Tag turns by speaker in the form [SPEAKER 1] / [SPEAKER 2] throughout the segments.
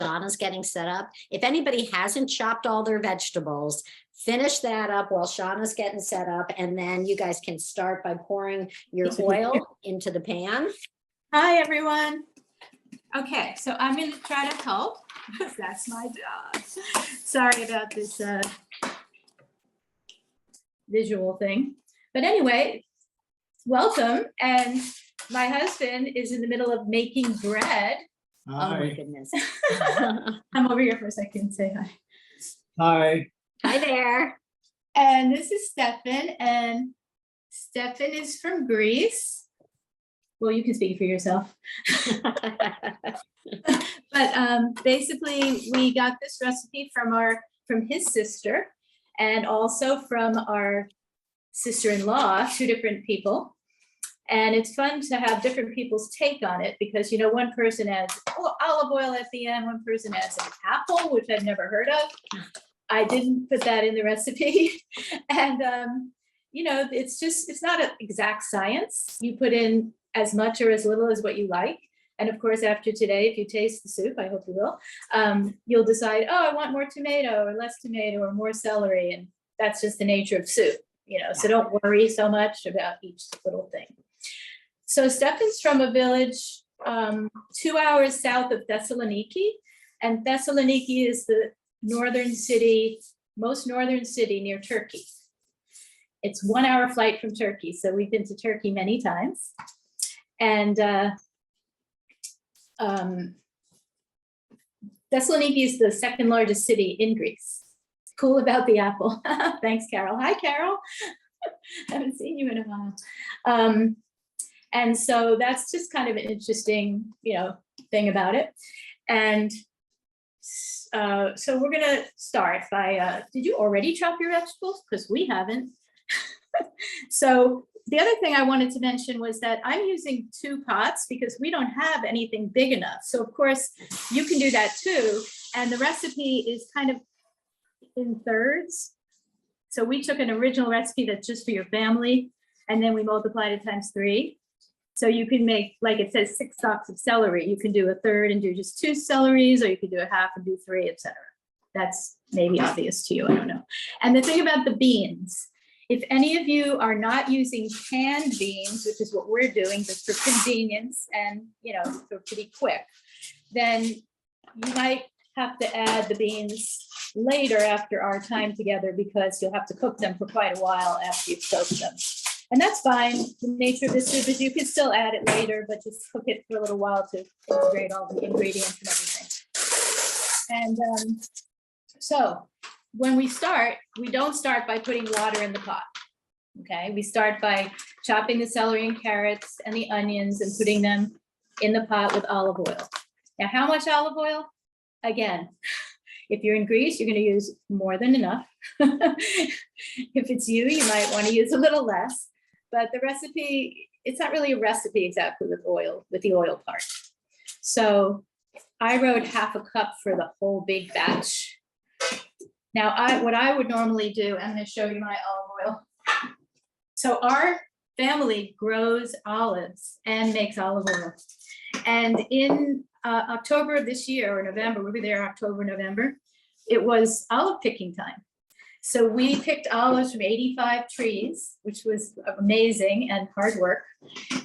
[SPEAKER 1] Shauna's getting set up. If anybody hasn't chopped all their vegetables, finish that up while Shauna's getting set up, and then you guys can start by pouring your oil into the pan.
[SPEAKER 2] Hi, everyone. Okay, so I'm going to try to help. That's my job. Sorry about this visual thing. But anyway, welcome. And my husband is in the middle of making bread.
[SPEAKER 1] Hi. Oh my goodness.
[SPEAKER 2] I'm over here for a second. Say hi.
[SPEAKER 3] Hi.
[SPEAKER 1] Hi there.
[SPEAKER 2] And this is Stefan. And Stefan is from Greece. Well, you can speak for yourself. But basically, we got this recipe from his sister, and also from our sister-in-law, 2 different people. And it's fun to have different people's take on it because, you know, one person adds olive oil at the end, one person adds an apple, which I've never heard of. I didn't put that in the recipe. And, you know, it's not an exact science. You put in as much or as little as what you like. And of course, after today, if you taste the soup, I hope you will, you'll decide, oh, I want more tomato or less tomato or more celery. And that's just the nature of soup, you know, so don't worry so much about each little thing. So Stefan's from a village 2 hours south of Thessaloniki. And Thessaloniki is the most northern city near Turkey. It's 1 hour flight from Turkey. So we've been to Turkey many times. And Thessaloniki is the 2nd largest city in Greece. Cool about the apple. Thanks, Carol. Hi, Carol. Haven't seen you in a while. And so that's just kind of an interesting, you know, thing about it. And so we're gonna start by, did you already chop your vegetables? Because we haven't. So the other thing I wanted to mention was that I'm using 2 pots because we don't have anything big enough. So of course you can do that too. And the recipe is kind of in thirds. So we took an original recipe that's just for your family, and then we multiplied it times 3. So you can make, like it says, 6 stalks of celery. You can do a third and do just 2 celeries, or you could do a half and do 3, etc. That's maybe obvious to you, I don't know. And the thing about the beans, if any of you are not using canned beans, which is what we're doing just for convenience and, you know, for pretty quick, then you might have to add the beans later after our time together because you'll have to cook them for quite a while after you've soaked them. And that's fine. The nature of this soup is you can still add it later, but just cook it for a little while to integrate all the ingredients and everything. And so when we start, we don't start by putting water in the pot. Okay, we start by chopping the celery and carrots and the onions and putting them in the pot with olive oil. Now, how much olive oil? Again, if you're in Greece, you're going to use more than enough. If it's you, you might want to use a little less. But the recipe, it's not really a recipe exactly with oil, with the oil part. So I wrote ½ a cup for the whole big batch. Now, what I would normally do, I'm going to show you my olive oil. So our family grows olives and makes olive oil. And in October of this year, or November, we'll be there October, November, it was olive picking time. So we picked olives from 85 trees, which was amazing and hard work.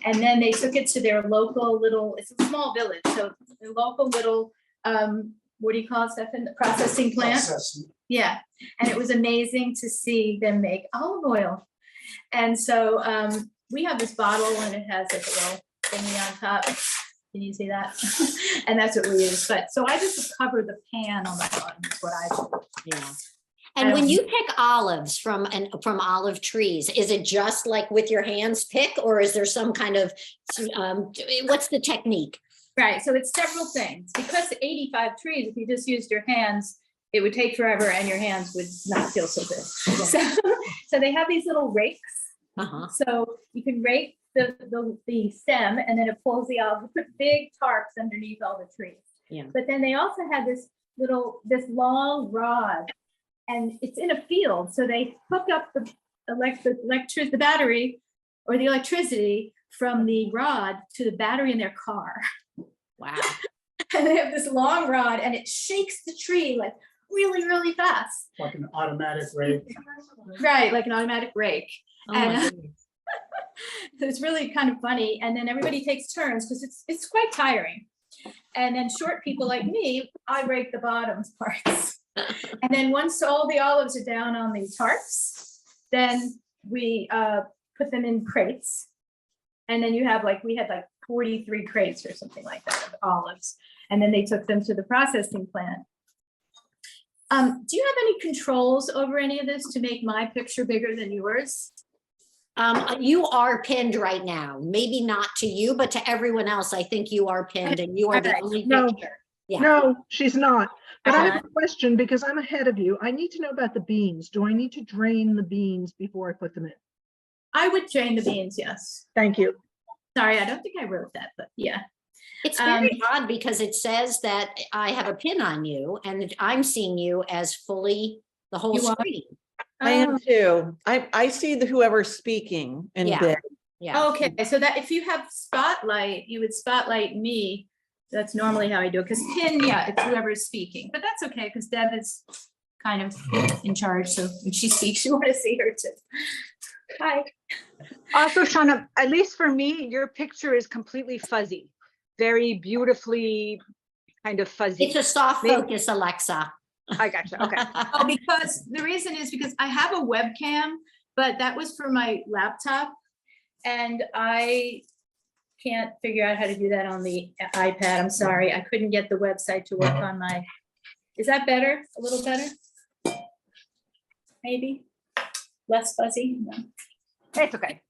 [SPEAKER 2] And then they took it to their local little, it's a small village, so the local little, what do you call it, Stefan? The processing plant? Processing. Yeah, and it was amazing to see them make olive oil. And so we have this bottle and it has like a little thingy on top. Can you see that? And that's what we use. But so I just cover the pan on the bottom, is what I do. Yeah.
[SPEAKER 1] And when you pick olives from olive trees, is it just like with your hands pick, or is there some kind of, what's the technique?
[SPEAKER 2] Right, so it's several things. Because 85 trees, if you just used your hands, it would take forever and your hands would not feel so good. Yeah. So they have these little rakes. So you can rake the stem and then it pulls the olive, put big tarps underneath all the trees. Yeah. But then they also have this long rod, and it's in a field. So they hook up the battery or the electricity from the rod to the battery in their car.
[SPEAKER 1] Wow.
[SPEAKER 2] and they have this long rod and it shakes the tree like really, really fast.
[SPEAKER 3] Like an automatic rake.
[SPEAKER 2] Right, like an automatic rake.
[SPEAKER 1] Oh my
[SPEAKER 2] And
[SPEAKER 1] goodness.
[SPEAKER 2] so it's really kind of funny. And then everybody takes turns because it's quite tiring. And then short people like me, I rake the bottom parts. And then once all the olives are down on the tarps, then we put them in crates. And then you have we had 43 crates or something like that of olives. And then they took them to the processing plant. Do you have any controls over any of this to make my picture bigger than yours?
[SPEAKER 1] You are pinned right now, maybe not to you, but to everyone else, I think you are pinned and you are the
[SPEAKER 2] Okay.
[SPEAKER 1] only
[SPEAKER 4] No.
[SPEAKER 1] picture. Yeah.
[SPEAKER 4] No, she's not. But I
[SPEAKER 2] Uh-huh.
[SPEAKER 4] have a question because I'm ahead of you. I need to know about the beans. Do I need to drain the beans before I put them in?
[SPEAKER 2] I would drain the beans, yes.
[SPEAKER 4] Thank you.
[SPEAKER 2] Sorry, I don't think I wrote that, but yeah.
[SPEAKER 1] It's very odd because it says that I have a pin on you and I'm seeing you as fully the whole
[SPEAKER 2] You are?
[SPEAKER 1] screen.
[SPEAKER 5] I am too. I see whoever's speaking in
[SPEAKER 1] Yeah.
[SPEAKER 5] big.
[SPEAKER 1] Yeah.
[SPEAKER 2] Okay, so that if you have spotlight, you would spotlight me. That's normally how I do it, because pin, yeah, it's whoever's speaking, but that's okay, because Deb is kind of in charge, so when she speaks, you want to see her too. Hi.
[SPEAKER 6] Also, Shauna, at least for me, your picture is completely fuzzy, very beautifully kind of fuzzy.
[SPEAKER 1] It's a soft
[SPEAKER 6] Maybe-
[SPEAKER 1] focus, Alexa.
[SPEAKER 6] I gotcha. Okay.
[SPEAKER 2] Oh, because the reason is because I have a webcam, but that was for my laptop, and I can't figure out how to do that on the iPad. I'm sorry, I couldn't get the website to work on my. Is that better? A little better? Maybe less fuzzy. No.
[SPEAKER 6] It's okay.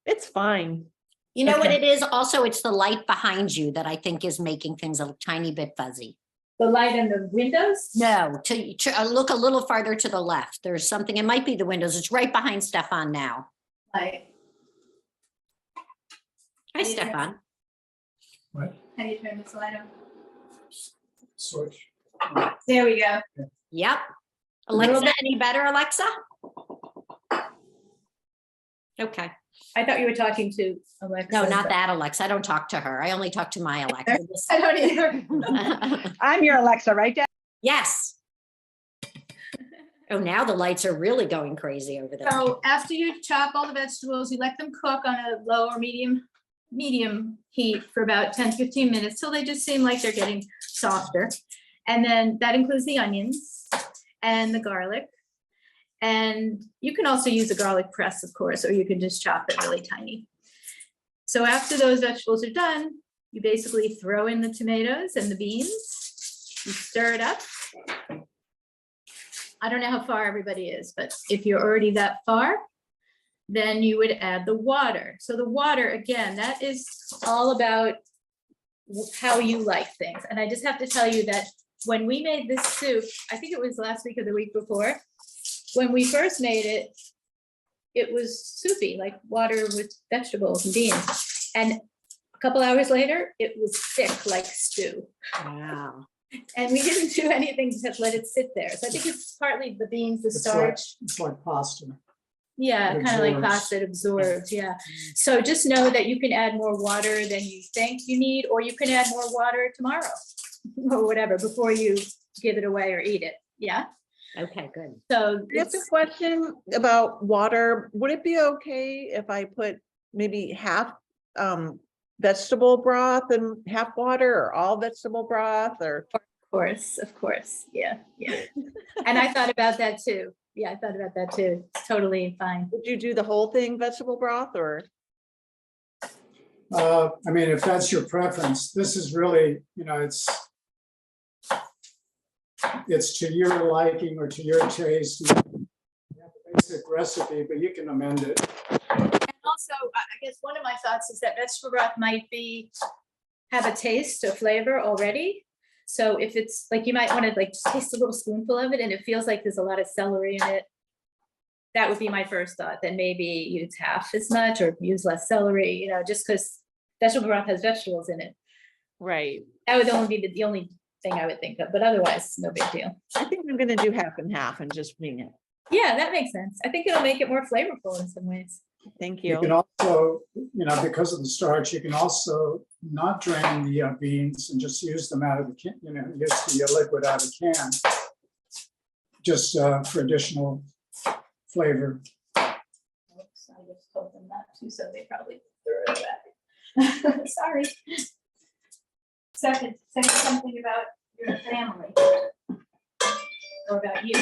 [SPEAKER 5] It's fine.
[SPEAKER 1] You know what
[SPEAKER 2] Okay.
[SPEAKER 1] it is? Also, it's the light behind you that I think is making things a tiny bit fuzzy.
[SPEAKER 2] The light in the windows?
[SPEAKER 1] No, to look a little farther to the left. There's something, it might be the windows. It's right behind Stefan now.
[SPEAKER 2] Light.
[SPEAKER 1] Hi, Stefan.
[SPEAKER 3] What?
[SPEAKER 2] How do you turn this light on?
[SPEAKER 3] Switch.
[SPEAKER 2] There we go.
[SPEAKER 1] Yep.
[SPEAKER 2] little
[SPEAKER 1] Alexa,
[SPEAKER 2] bit.
[SPEAKER 1] any better, Alexa? Okay.
[SPEAKER 2] I thought you were talking to Alexa.
[SPEAKER 1] No, not that Alexa. I don't talk to her. I only talk to my Alexa.
[SPEAKER 2] I don't either.
[SPEAKER 6] I'm your Alexa, right, Deb?
[SPEAKER 1] Yes. Oh, now the lights are really going crazy over there.
[SPEAKER 2] So after you chop all the vegetables, you let them cook on a low or medium heat for about 10, 15 minutes till they just seem like they're getting softer. And then that includes the onions and the garlic. And you can also use a garlic press, of course, or you can just chop it really tiny. So after those vegetables are done, you basically throw in the tomatoes and the beans. You stir it up. I don't know how far everybody is, but if you're already that far, then you would add the water. So the water, again, that is all about how you like things. And I just have to tell you that when we made this soup, I think it was last week or the week before, when we first made it, it was soupy, like water with vegetables and beans. And a couple hours later, it was thick like stew.
[SPEAKER 1] Wow.
[SPEAKER 2] And we didn't do anything except let it sit there. So I think it's partly the beans, the starch.
[SPEAKER 3] It's like pasta.
[SPEAKER 2] Yeah,
[SPEAKER 3] It
[SPEAKER 2] kind of like
[SPEAKER 3] absorbs.
[SPEAKER 2] pasta, it absorbs, yeah. So just know that you can add more water than you think you need, or you can add more water tomorrow or whatever before you give it away or eat it. Yeah.
[SPEAKER 1] Okay, good.
[SPEAKER 2] So
[SPEAKER 5] Just a
[SPEAKER 2] it's,
[SPEAKER 5] question about water. Would it be okay if I put maybe half vegetable broth and half water, or all vegetable broth, or?
[SPEAKER 2] of course. Yeah, yeah. And I thought about that too. Yeah, I thought about that too. It's totally fine.
[SPEAKER 5] Would you do the whole thing vegetable broth, or?
[SPEAKER 3] I mean, if that's your preference, this is really, it's to your liking or to your taste. You have a basic recipe, but you can amend it.
[SPEAKER 2] And also, I guess one of my thoughts is that vegetable broth might have a taste, a flavor already. So if it's like, you might want to like just taste a little spoonful of it and it feels like there's a lot of celery in it. That would be my first thought. Then maybe use half as much or use less celery, just because vegetable broth has vegetables in it.
[SPEAKER 5] Right.
[SPEAKER 2] That would only be the only thing I would think of, but otherwise, no big deal.
[SPEAKER 5] I think I'm gonna do half and half and just wing it.
[SPEAKER 2] Yeah, that makes sense. I think it'll make it more flavorful in some ways.
[SPEAKER 5] Thank
[SPEAKER 3] You can
[SPEAKER 5] you.
[SPEAKER 3] also, because of the starch, you can also not drain the beans and just use them out of the can, use the liquid out of the can. Just for additional flavor.
[SPEAKER 2] Oops, I just told them not to, so they probably threw it back. Sorry. Second, say something about your family or about you.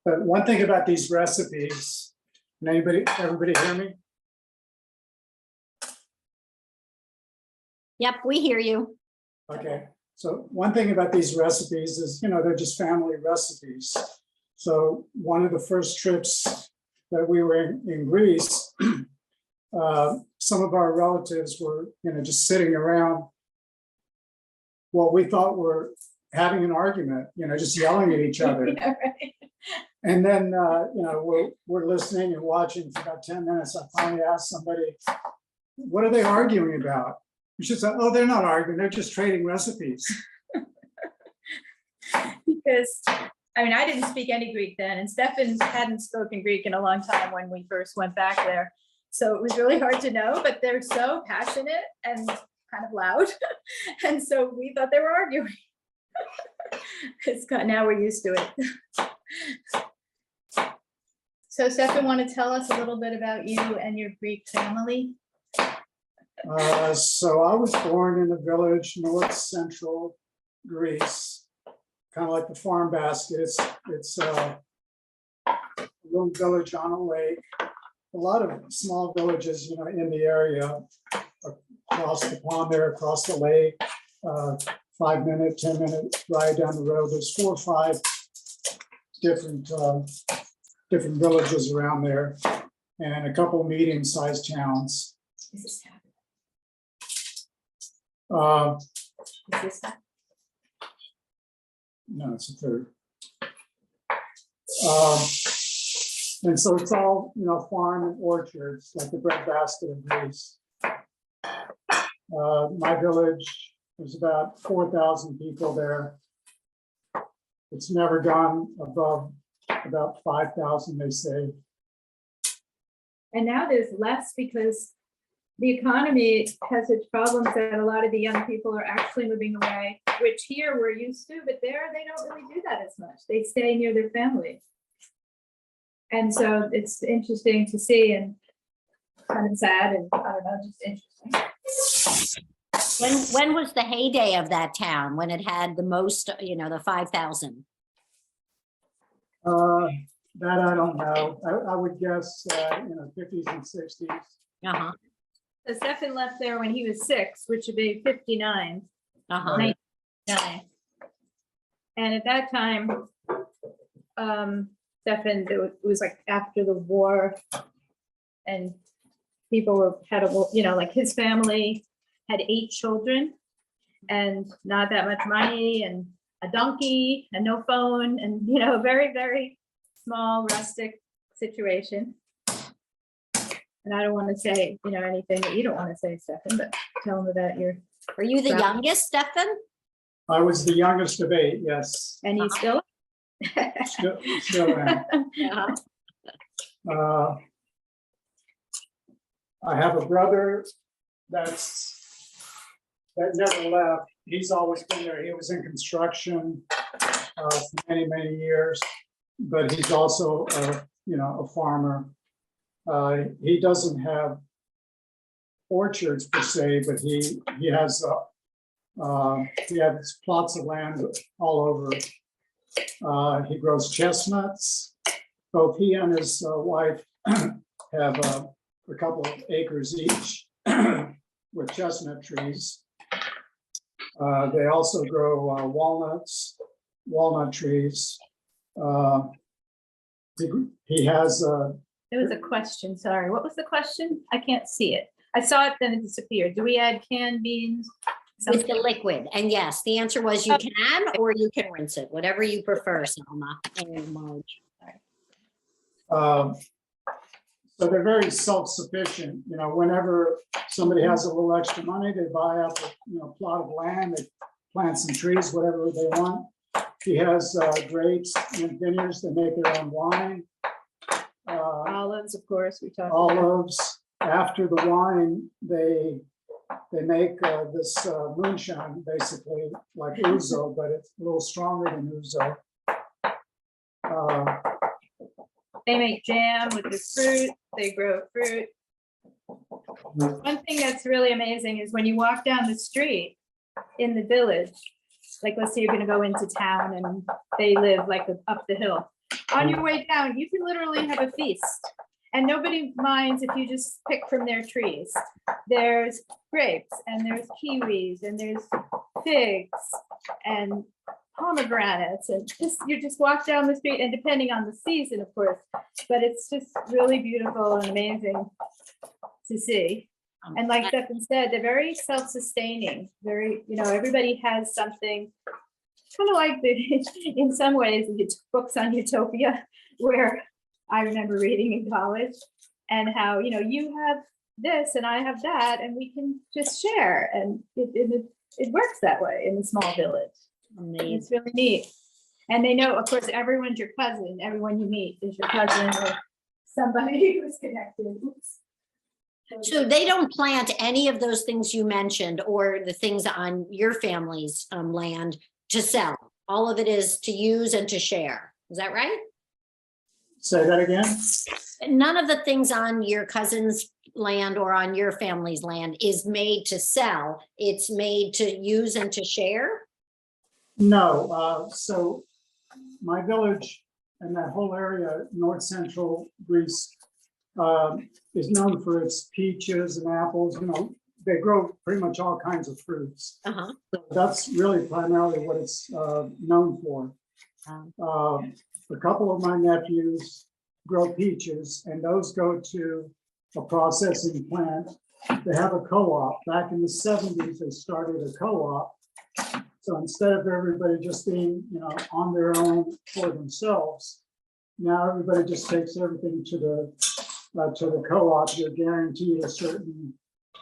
[SPEAKER 3] But one thing about these recipes, can everybody hear me?
[SPEAKER 1] Yep, we hear you.
[SPEAKER 3] Okay, so one thing about these recipes is, they're just family recipes. So one of the first trips that we were in Greece, some of our relatives were, just sitting around what we thought were having an argument, just yelling at each other.
[SPEAKER 2] Yeah, right.
[SPEAKER 3] And then, we're listening and watching for about 10 minutes. I finally asked somebody, what are they arguing about? She said, oh, they're not arguing, they're just trading recipes.
[SPEAKER 2] Because, I didn't speak any Greek then, and Stefan hadn't spoken Greek in a long time when we first went back there. So it was really hard to know, but they're so passionate and kind of loud. And so we thought they were arguing. Now we're used to it. So Stefan, want to tell us a little bit about you and your Greek family?
[SPEAKER 3] So I was born in a village, north central Greece, kind of like the farm basket. It's a little village on a lake. A lot of small villages, in the area, across the pond there, across the lake, 5-minute, 10-minute ride down the road. There's 4 or 5 different villages around there, and a couple of medium-sized towns.
[SPEAKER 2] Is this happening?
[SPEAKER 3] Uh,
[SPEAKER 2] Is this happening?
[SPEAKER 3] No, it's a third. And so it's all, farm and orchards, like the breadbasket of Greece. My village, there's about 4,000 people there. It's never gone above about 5,000, they say.
[SPEAKER 2] And now there's less because the economy has its problems that a lot of the young people are actually moving away, which here we're used to, but there they don't really do that as much. They stay near their family. And so it's interesting to see and kind of sad and I don't know, just interesting.
[SPEAKER 1] When was the heyday of that town, when it had the most, the 5,000?
[SPEAKER 3] That I don't know. I would guess, 50s and 60s.
[SPEAKER 1] Uh-huh,
[SPEAKER 2] So Stefan left there when he was 6, which would be 59.
[SPEAKER 1] uh-huh.
[SPEAKER 2] 99. And at that time, Stefan, it was like after the war, and people like his family had 8 children and not that much money and a donkey and no phone and, very, very small rustic situation. And I don't want to say, anything that you don't want to say, Stefan, but tell them about your.
[SPEAKER 1] Were you the
[SPEAKER 2] Right.
[SPEAKER 1] youngest, Stefan?
[SPEAKER 3] I was the youngest of 8, yes.
[SPEAKER 2] And you still?
[SPEAKER 3] Still am.
[SPEAKER 1] Uh-huh.
[SPEAKER 3] I have a brother that never left. He's always been there. He was in construction for many, many years, but he's also a farmer. He doesn't have orchards per se, but he has plots of land all over. He grows chestnuts. Both he and his wife have a couple of acres each with chestnut trees. They also grow walnut trees. He has
[SPEAKER 2] There was a question, sorry. What was the question? I can't see it. I saw it, then it disappeared. Do we add canned beans?
[SPEAKER 1] With the liquid, and yes, the answer was you can, or you can rinse it, whatever you prefer, Selma and Marge.
[SPEAKER 3] So they're very self-sufficient. Whenever somebody has a little extra money, they buy up a plot of land, they plant some trees, whatever they want. He has grapes and vineyards. They make their own wine.
[SPEAKER 2] Olives, of course, we talked about.
[SPEAKER 3] olives. After the wine, they make this moonshine, basically like ouzo, but it's a little stronger than ouzo.
[SPEAKER 2] They make jam with the fruit, they grow fruit. One thing that's really amazing is when you walk down the street in the village, like let's say you're gonna go into town and they live like up the hill. On your way down, you can literally have a feast and nobody minds if you just pick from their trees. There's grapes and there's kiwis and there's figs and pomegranates and just you just walk down the street and depending on the season, of course, but it's just really beautiful and amazing to see. And like Stefan said, they're very self-sustaining, very, everybody has something kind of like in some ways, the books on utopia, where I remember reading in college and how, you have this and I have that and we can just share. And it works that way in a small village. It's really neat. And they know, of course, everyone's your cousin. Everyone you meet is your cousin or somebody who's connected. Oops.
[SPEAKER 1] So they don't plant any of those things you mentioned or the things on your family's land to sell. All of it is to use and to share. Is that right?
[SPEAKER 3] Say that again?
[SPEAKER 1] None of the things on your cousin's land or on your family's land is made to sell. It's made to use and to share?
[SPEAKER 3] No, so my village and that whole area, north central Greece, is known for its peaches and apples. They grow pretty much all kinds of fruits.
[SPEAKER 1] Uh-huh.
[SPEAKER 3] So that's really primarily what it's known for. A couple of my nephews grow peaches, and those go to a processing plant. They have a co-op. Back in the 70s, they started a co-op. So instead of everybody just being, on their own for themselves, now everybody just takes everything to the co-op. You're guaranteed a certain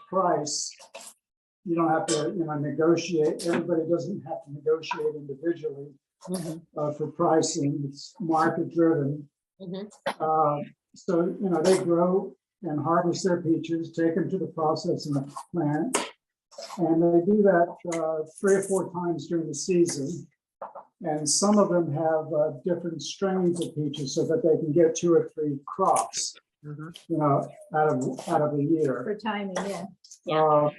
[SPEAKER 3] price. You don't have to, negotiate. Everybody doesn't have to negotiate individually for pricing. It's market driven. So, they grow and harvest their peaches, take them to the processing plant. And they do that 3 or 4 times during the season. And some of them have different strains of peaches so that they can get 2 or 3 crops, out of a year.
[SPEAKER 2] For timing, yeah.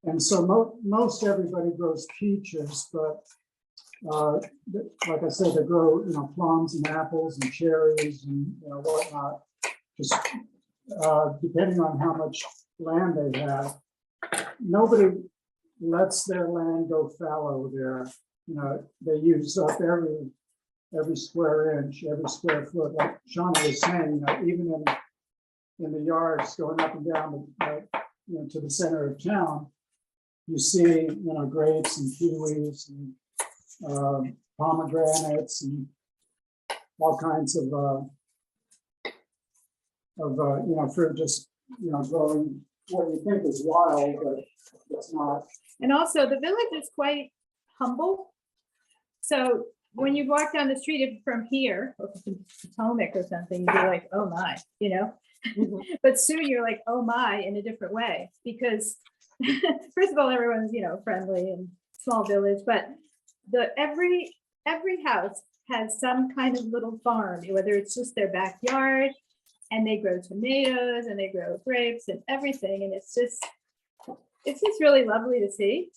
[SPEAKER 3] And so most everybody grows peaches, but like I said, they grow, plums and apples and cherries and whatnot. Just depending on how much land they have. Nobody lets their land go fallow there. They use up every square inch, every square foot. Like Shauna was saying, even in the yards going up and down, to the center of town, you see, grapes and kiwis and pomegranates and all kinds of fruit just, growing what you think is wild, but it's not.
[SPEAKER 2] And also the village is quite humble. So when you walk down the street, if from here, or from Potomac or something, you'd be like, oh my, but soon you're like, oh my, in a different way, because first of all, everyone's, friendly and small village, but every house has some kind of little farm, whether it's just their backyard, and they grow tomatoes and they grow grapes and everything. And it's just really lovely to see.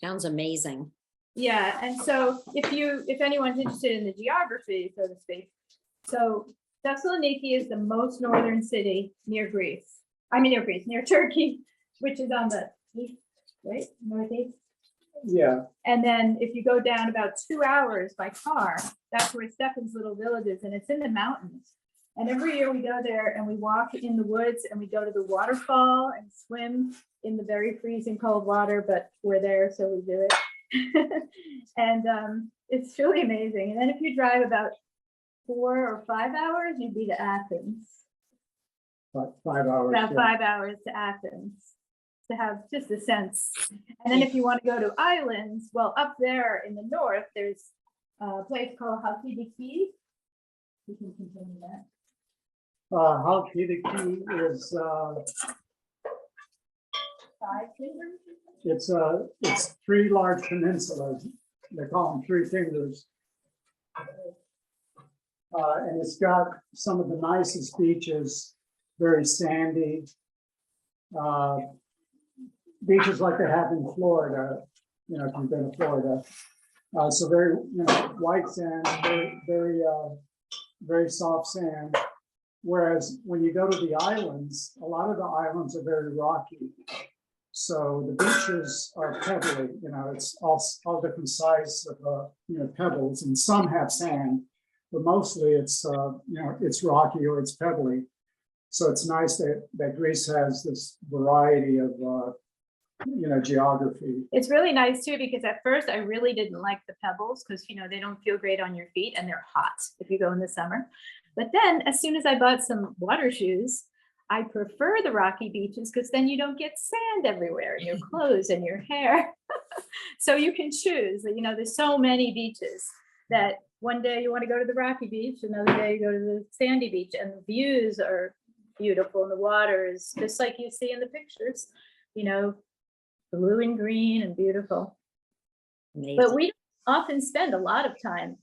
[SPEAKER 1] Sounds amazing.
[SPEAKER 2] Yeah. And so if anyone's interested in the geography, so to speak, so Thessaloniki is the most northern city near Greece. Near Turkey, which is on the east, right? Northeast.
[SPEAKER 3] Yeah.
[SPEAKER 2] And then if you go down about 2 hours by car, that's where Stefan's little village is, and it's in the mountains. And every year we go there and we walk in the woods and we go to the waterfall and swim in the very freezing cold water, but we're there, so we do it. And it's really amazing. And then if you drive about 4 or 5 hours, you'd be to Athens.
[SPEAKER 3] About 5 hours.
[SPEAKER 2] About 5 hours to Athens, to have just a sense. And then if you want to go to islands, well, up there in the north, there's a place called Halkidiki. You can continue that.
[SPEAKER 3] Halkidiki is, it's three large peninsulas. They call them three fingers. And it's got some of the nicest beaches, very sandy. Beaches like they have in Florida, you know, if you've been to Florida. So very, you know, white sand, very soft sand. Whereas when you go to the islands, a lot of the islands are very rocky. So the beaches are pebbly, you know, it's all different sizes of, you know, pebbles, and some have sand, but mostly it's, you know, it's rocky or it's pebbly. So it's nice that Greece has this variety of, you know, geography.
[SPEAKER 2] It's really nice too, because at first I really didn't like the pebbles because, you know, they don't feel great on your feet and they're hot if you go in the summer. But then as soon as I bought some water shoes, I prefer the rocky beaches because then you don't get sand everywhere in your clothes and your hair. So you can choose, you know, there's so many beaches that one day you want to go to the rocky beach, another day you go to the sandy beach, and the views are beautiful and the water is just like you see in the pictures, you know, blue and green and beautiful.
[SPEAKER 1] Amazing.
[SPEAKER 2] But we often spend a lot of time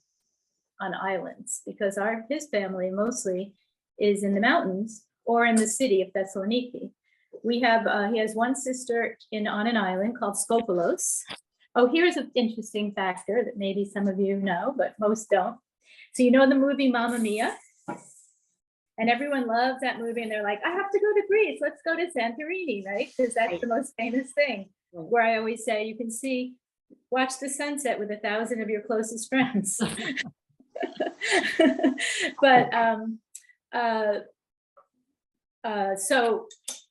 [SPEAKER 2] on islands because his family mostly is in the mountains or in the city of Thessaloniki. We have, he has one sister on an island called Skopelos. Oh, here's an interesting factor that maybe some of you know, but most don't. So you know the movie Mamma Mia? And everyone loves that movie and they're like, I have to go to Greece, let's go to Santorini, right? Because that's the most famous thing. Where I always say, you can watch the sunset with 1,000 of your closest friends. But so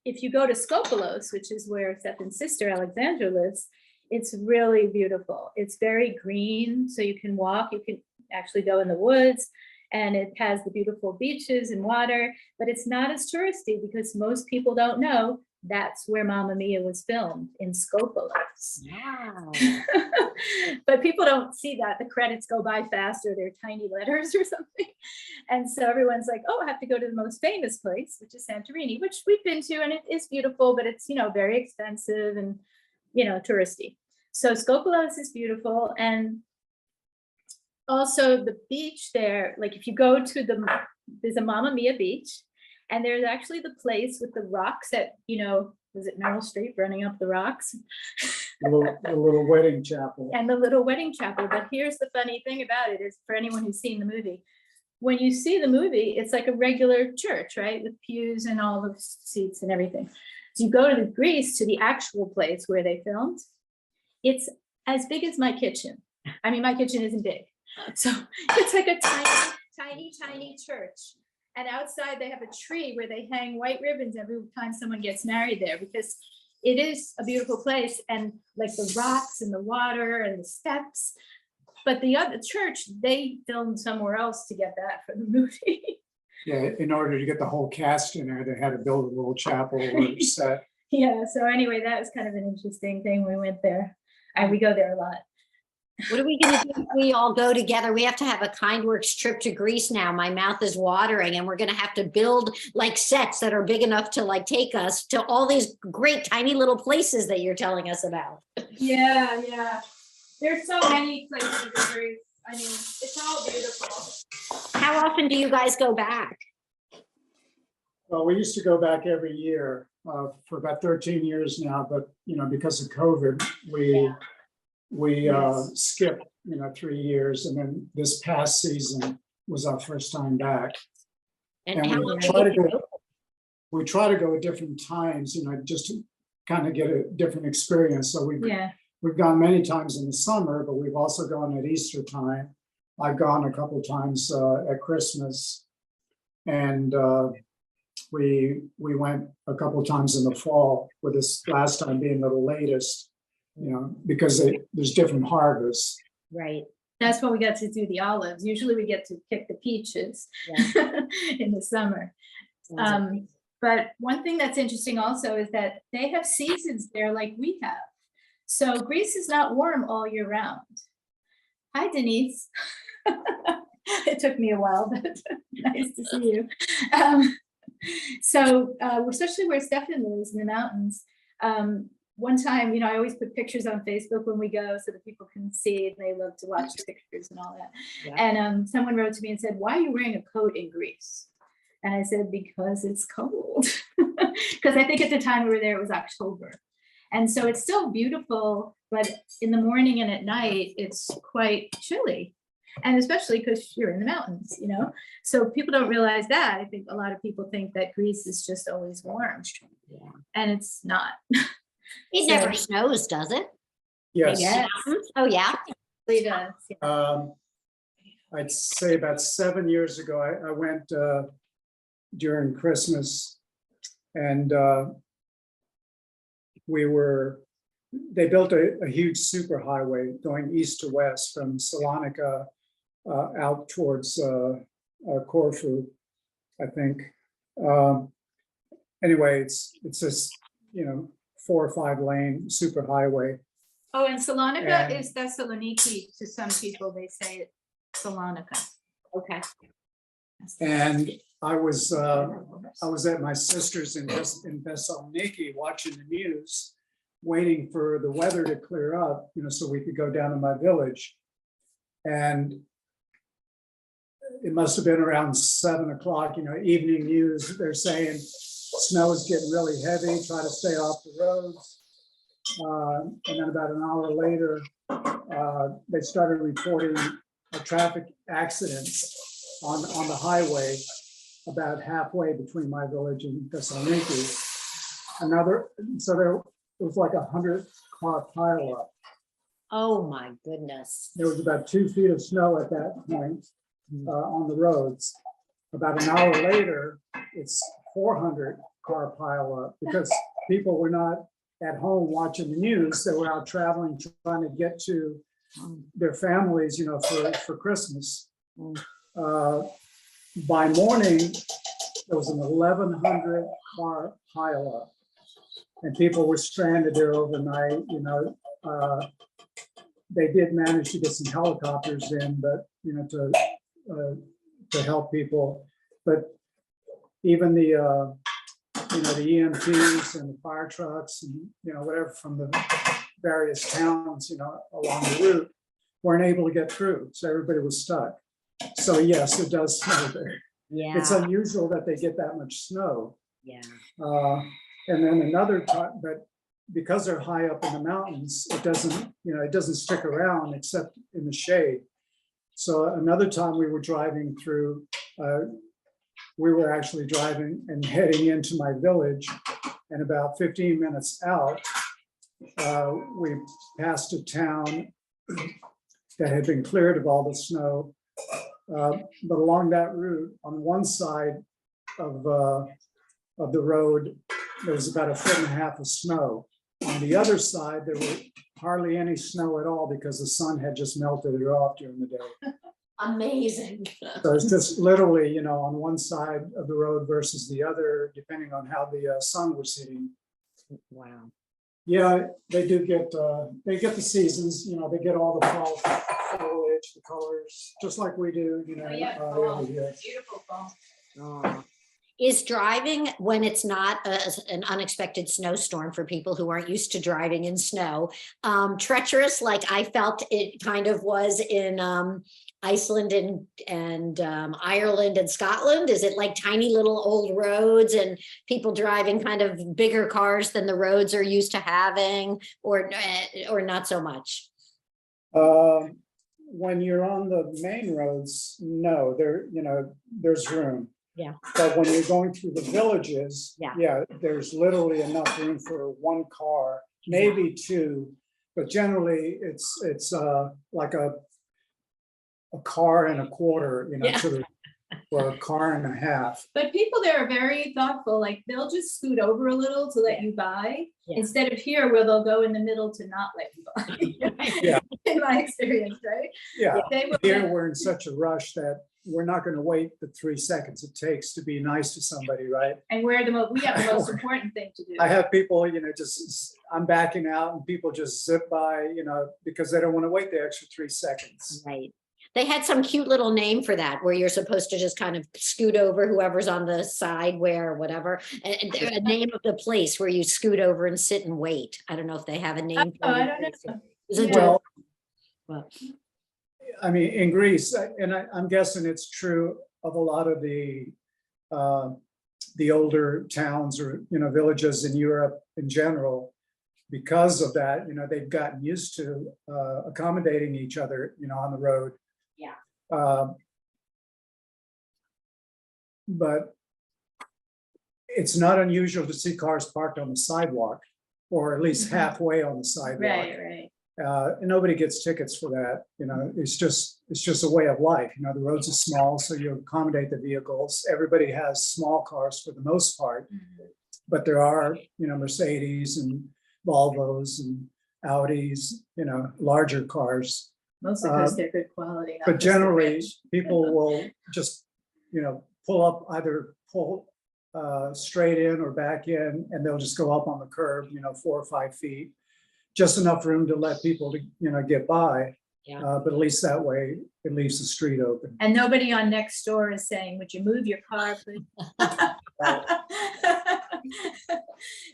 [SPEAKER 2] if you go to Skopelos, which is where Stefan's sister Alexandra lives, it's really beautiful. It's very green, so you can walk, you can actually go in the woods, and it has the beautiful beaches and water, but it's not as touristy because most people don't know that's where Mamma Mia was filmed, in Skopelos.
[SPEAKER 1] Wow.
[SPEAKER 2] But people don't see that. The credits go by faster. They're tiny letters or something. And so everyone's like, oh, I have to go to the most famous place, which is Santorini, which we've been to, and it is beautiful, but it's, you know, very expensive and, you know, touristy. So Skopelos is beautiful. And also the beach there, like if you go to there's a Mamma Mia beach, and there's actually the place with the rocks that, you know, was it Meryl Streep running up the rocks?
[SPEAKER 3] The little wedding chapel.
[SPEAKER 2] And the little wedding chapel. But here's the funny thing about it is, for anyone who's seen the movie, when you see the movie, it's like a regular church, right? With pews and all the seats and everything. So you go to Greece, to the actual place where they filmed, it's as big as my kitchen. I mean, my kitchen isn't big. So it's like a tiny church. And outside they have a tree where they hang white ribbons every time someone gets married there, because it is a beautiful place, and like the rocks and the water and the steps. But the other church, they filmed somewhere else to get that for the movie.
[SPEAKER 3] Yeah, in order to get the whole cast in there, they had to build a little chapel or set.
[SPEAKER 2] Yeah, so anyway, that was kind of an interesting thing. We went there, and we go there a lot.
[SPEAKER 1] What are we gonna do if we all go together? We have to have a KindWorks trip to Greece now. My mouth is watering, and we're gonna have to build like sets that are big enough to like take us to all these great tiny little places that you're telling us about.
[SPEAKER 2] Yeah. There's so many places in Greece. I mean, it's all beautiful.
[SPEAKER 1] How often do you guys go back?
[SPEAKER 3] Well, we used to go back every year for about 13 years now, but you know, because of COVID, we skipped, you know, 3 years, and then this past season was our first time back.
[SPEAKER 1] And
[SPEAKER 3] And
[SPEAKER 1] how
[SPEAKER 3] we
[SPEAKER 1] long
[SPEAKER 3] try
[SPEAKER 1] do
[SPEAKER 3] to
[SPEAKER 1] you
[SPEAKER 3] go.
[SPEAKER 1] go?
[SPEAKER 3] We try to go at different times, you know, just to kind of get a different experience. So we've gone many times in the summer, but we've also gone at Easter time. I've gone a couple of times at Christmas, and we went a couple of times in the fall, with this last time being the latest, you know, because there's different harvests.
[SPEAKER 1] Right.
[SPEAKER 2] That's when we got to do the olives. Usually we get to pick the peaches in the summer. But one thing that's interesting also is that they have seasons there like we have. So Greece is not warm all year round. Hi, Denise. It took me a while, but nice to see you. So, especially where Stefan lives in the mountains. One time, I always put pictures on Facebook when we go so that people can see, and they love to watch the pictures and all that.
[SPEAKER 1] Yeah.
[SPEAKER 2] And someone wrote to me and said, "Why are you wearing a coat in Greece?" And I said, "Because it's cold." Because I think at the time we were there, it was October. And so it's still beautiful, but in the morning and at night, it's quite chilly. And especially because you're in the mountains, So people don't realize that. I think a lot of people think that Greece is just always warm.
[SPEAKER 1] Yeah.
[SPEAKER 2] And it's not.
[SPEAKER 1] It never snows, does it?
[SPEAKER 3] Yes.
[SPEAKER 2] Yes.
[SPEAKER 1] Oh, yeah.
[SPEAKER 2] It does. Yeah.
[SPEAKER 3] I'd say about 7 years ago, I went during Christmas, and they built a huge superhighway going east to west from Salonika out towards Corfu, I think. Anyway, it's this 4 or 5 lane superhighway.
[SPEAKER 2] Oh, and Salonika
[SPEAKER 3] And-
[SPEAKER 2] is Thessaloniki. To some people, they say it Salonika.
[SPEAKER 1] Okay.
[SPEAKER 3] And I was at my sister's in Thessaloniki watching the news, waiting for the weather to clear up, so we could go down to my village. And it must have been around 7 o'clock, evening news. They're saying snow is getting really heavy, try to stay off the roads. And then about an hour later, they started reporting traffic accidents on the highway about halfway between my village and Thessaloniki. So there was like 100-car pileup.
[SPEAKER 1] Oh, my goodness.
[SPEAKER 3] There was about 2 feet of snow at that point on the roads. About an hour later, it's 400-car pileup because people were not at home watching the news. They were out traveling, trying to get to their families, for Christmas. By morning, there was an 1,100-car pileup, and people were stranded there overnight. They did manage to get some helicopters in, but to help people. But even the EMTs and the fire trucks and whatever from the various towns along the route weren't able to get through, so everybody was stuck. So yes, it does snow there. It's
[SPEAKER 1] Yeah,
[SPEAKER 3] unusual that they get that much snow.
[SPEAKER 1] yeah.
[SPEAKER 3] And then another time, but because they're high up in the mountains, it doesn't stick around except in the shade. So another time we were driving through, we were actually driving and heading into my village, and about 15 minutes out, we passed a town that had been cleared of all the snow. But along that route, on one side of the road, there was about 1.5 feet of snow. On the other side, there was hardly any snow at all because the sun had just melted it off during the day.
[SPEAKER 1] Amazing.
[SPEAKER 3] So it's just literally, on one side of the road versus the other, depending on how the sun was hitting.
[SPEAKER 1] Wow.
[SPEAKER 3] Yeah, they do get, they get the seasons, they get all the fall foliage, the colors, just like we do, over here.
[SPEAKER 2] Beautiful fall.
[SPEAKER 1] Oh. Is driving when it's not an unexpected snowstorm for people who aren't used to driving in snow, treacherous like I felt it kind of was in Iceland and Ireland and Scotland? Is it like tiny little old roads and people driving kind of bigger cars than the roads are used to having, or not so much?
[SPEAKER 3] When you're on the main roads, no, there's room.
[SPEAKER 1] Yeah.
[SPEAKER 3] But when you're going through the villages,
[SPEAKER 1] Yeah.
[SPEAKER 3] there's literally enough room for 1 car, maybe 2, but generally it's like a car and a quarter, or a car and a half.
[SPEAKER 2] But people there are very thoughtful. Like they'll just scoot over a little to let you by,
[SPEAKER 1] Yeah.
[SPEAKER 2] instead of here where they'll go in the middle to not let you by.
[SPEAKER 3] Yeah.
[SPEAKER 2] In my experience, right?
[SPEAKER 3] Yeah,
[SPEAKER 2] They will.
[SPEAKER 3] here we're in such a rush that we're not going to wait the 3 seconds it takes to be nice to somebody, right?
[SPEAKER 2] And we have the most important thing to do.
[SPEAKER 3] I have people, I'm backing out and people just zip by, because they don't want to wait the extra 3 seconds.
[SPEAKER 1] Right. They had some cute little name for that, where you're supposed to just kind of scoot over whoever's on the side where, whatever. And a name of the place where you scoot over and sit and wait. I don't know if they have a name. for
[SPEAKER 2] Oh,
[SPEAKER 1] it.
[SPEAKER 2] I don't know.
[SPEAKER 1] It was
[SPEAKER 2] Yeah.
[SPEAKER 1] adorable.
[SPEAKER 3] Well, I mean, in Greece, and I'm guessing it's true of a lot of the older towns or, villages in Europe in general. Because of that, they've gotten used to accommodating each other, on the road.
[SPEAKER 1] Yeah.
[SPEAKER 3] But it's not unusual to see cars parked on the sidewalk, or at least halfway on the sidewalk.
[SPEAKER 2] Right.
[SPEAKER 3] And nobody gets tickets for that. It's just a way of life. The roads are small, so you accommodate the vehicles. Everybody has small cars for the most part, but there are, Mercedes and Volvos and Audis, larger cars.
[SPEAKER 2] Mostly because they're good quality. not
[SPEAKER 3] But
[SPEAKER 2] just the
[SPEAKER 3] generally,
[SPEAKER 2] rich.
[SPEAKER 3] people will just, pull up, either pull straight in or back in, and they'll just go up on the curb, 4 or 5 feet. Just enough room to let people to, get by.
[SPEAKER 1] Yeah.
[SPEAKER 3] But at least that way, it leaves the street open.
[SPEAKER 2] And nobody on next door is saying, would you move your car, please?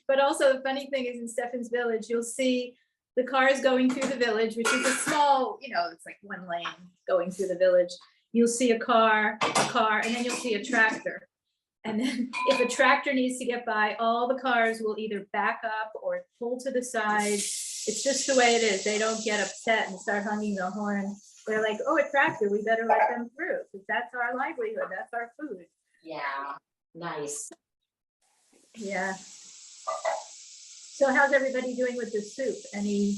[SPEAKER 2] But also the funny thing is in Stefan's village, you'll see the cars going through the village, which is a small, it's like 1 lane going through the village. You'll see a car, and then you'll see a tractor. And then if a tractor needs to get by, all the cars will either back up or pull to the side. It's just the way it is. They don't get upset and start honking the horn. They're like, oh, a tractor, we better let them through, because that's our livelihood, that's our food.
[SPEAKER 1] Yeah, nice.
[SPEAKER 2] Yeah. So how's everybody doing with the soup? Any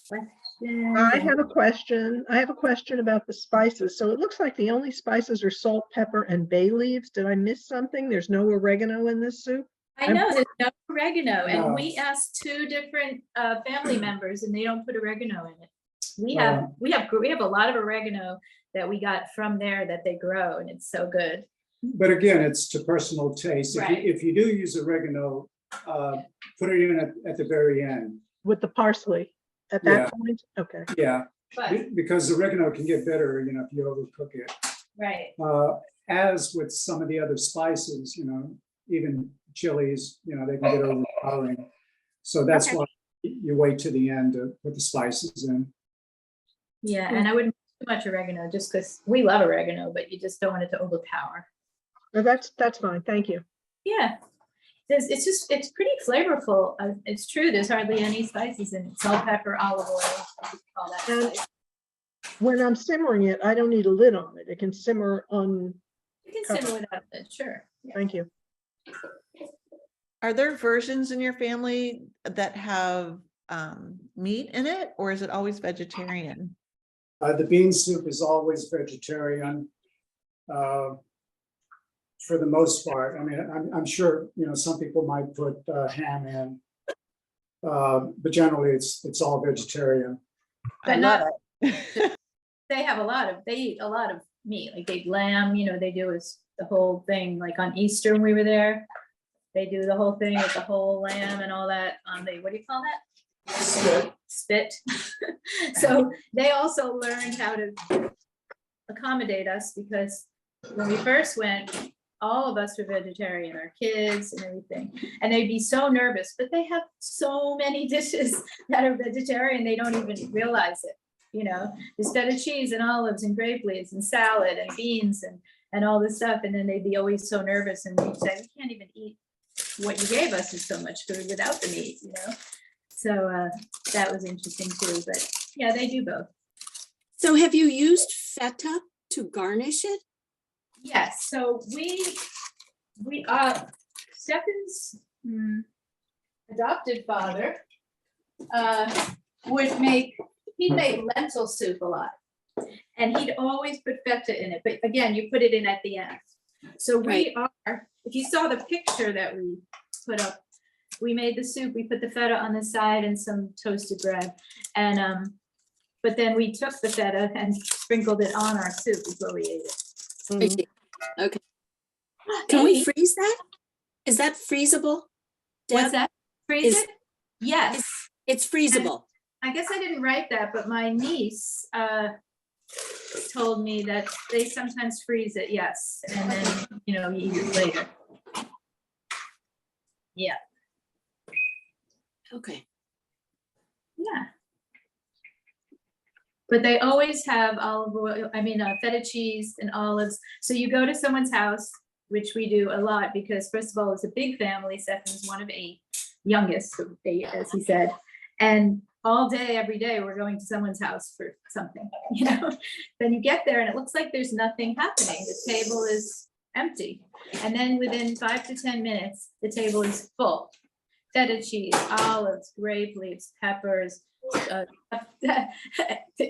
[SPEAKER 2] questions?
[SPEAKER 4] I have a question. I have a question about the spices. So it looks like the only spices are salt, pepper, and bay leaves. Did I miss something? There's no oregano in this soup?
[SPEAKER 2] I know there's no oregano, and
[SPEAKER 3] No.
[SPEAKER 2] we asked 2 different family members, and they don't put oregano in it. We have a lot of oregano that we got from there that they grow, and it's so good.
[SPEAKER 3] But again, it's to personal taste.
[SPEAKER 2] Right.
[SPEAKER 3] If you do use oregano, put it in at the very end.
[SPEAKER 4] With the parsley at
[SPEAKER 3] Yeah.
[SPEAKER 4] that point? Okay.
[SPEAKER 3] Yeah,
[SPEAKER 2] But
[SPEAKER 3] because oregano can get bitter, if you overcook it.
[SPEAKER 2] right,
[SPEAKER 3] As with some of the other spices, even chilies, they can get overpowering. So that's
[SPEAKER 2] Okay.
[SPEAKER 3] why you wait to the end to put the spices in.
[SPEAKER 2] yeah, and I wouldn't put too much oregano just because we love oregano, but you just don't want it to overpower.
[SPEAKER 4] No, that's fine. Thank you.
[SPEAKER 2] Yeah, it's pretty flavorful. It's true. There's hardly any spices in it. Salt, pepper, olive oil, all that
[SPEAKER 4] And
[SPEAKER 2] stuff.
[SPEAKER 4] when I'm simmering it, I don't need a lid on it. It can simmer on,
[SPEAKER 2] You can simmer without it, sure. Yeah.
[SPEAKER 4] thank you.
[SPEAKER 5] Are there versions in your family that have meat in it, or is it always vegetarian?
[SPEAKER 3] The bean soup is always vegetarian. For the most part. I mean, I'm sure, some people might put ham in. But generally it's all vegetarian.
[SPEAKER 2] But
[SPEAKER 5] I
[SPEAKER 2] not,
[SPEAKER 5] love it.
[SPEAKER 2] they eat a lot of meat, like they eat lamb, they do is the whole thing, like on Easter when we were there. They do the whole thing with the whole lamb and all that, what do you call that? Spit. So they also learned how to accommodate us, because when we first went, all of us were vegetarian, our kids and everything, and they'd be so nervous, but they have so many dishes that are vegetarian, they don't even realize it. There's feta cheese and olives and grape leaves and salad and beans and all this stuff, and then they'd be always so nervous, and we'd say, we can't even eat what you gave us, is so much food without the meat, So that was interesting too, but yeah, they do both.
[SPEAKER 7] So have you used feta to garnish it?
[SPEAKER 2] Yes, so we Stefan's adopted father he'd make lentil soup a lot. And he'd always put feta in it, but again, you put it in at the end. So if you saw the picture that we put up, we made the soup, we put the feta on the side and some toasted bread. And but then we took the feta and sprinkled it on our soup before we ate it.
[SPEAKER 7] Okay. Okay. Can we freeze that? Is that freezable?
[SPEAKER 2] What's
[SPEAKER 7] Deb?
[SPEAKER 2] that? Freeze
[SPEAKER 7] Is-
[SPEAKER 2] it? Yes.
[SPEAKER 7] It's freezable.
[SPEAKER 2] I guess I didn't write that, but my niece told me that they sometimes freeze it, yes, and then, you know, you eat it later. Yeah,
[SPEAKER 7] Okay.
[SPEAKER 2] yeah. But they always have olive oil, feta cheese and olives. So you go to someone's house, which we do a lot because first of all, it's a big family. Stefan's one of 8, youngest of 8, as he said. And all day, every day, we're going to someone's house for something, you know? Then you get there and it looks like there's nothing happening. The table is empty. And then within 5 to 10 minutes, the table is full. Feta cheese, olives, grape leaves, peppers,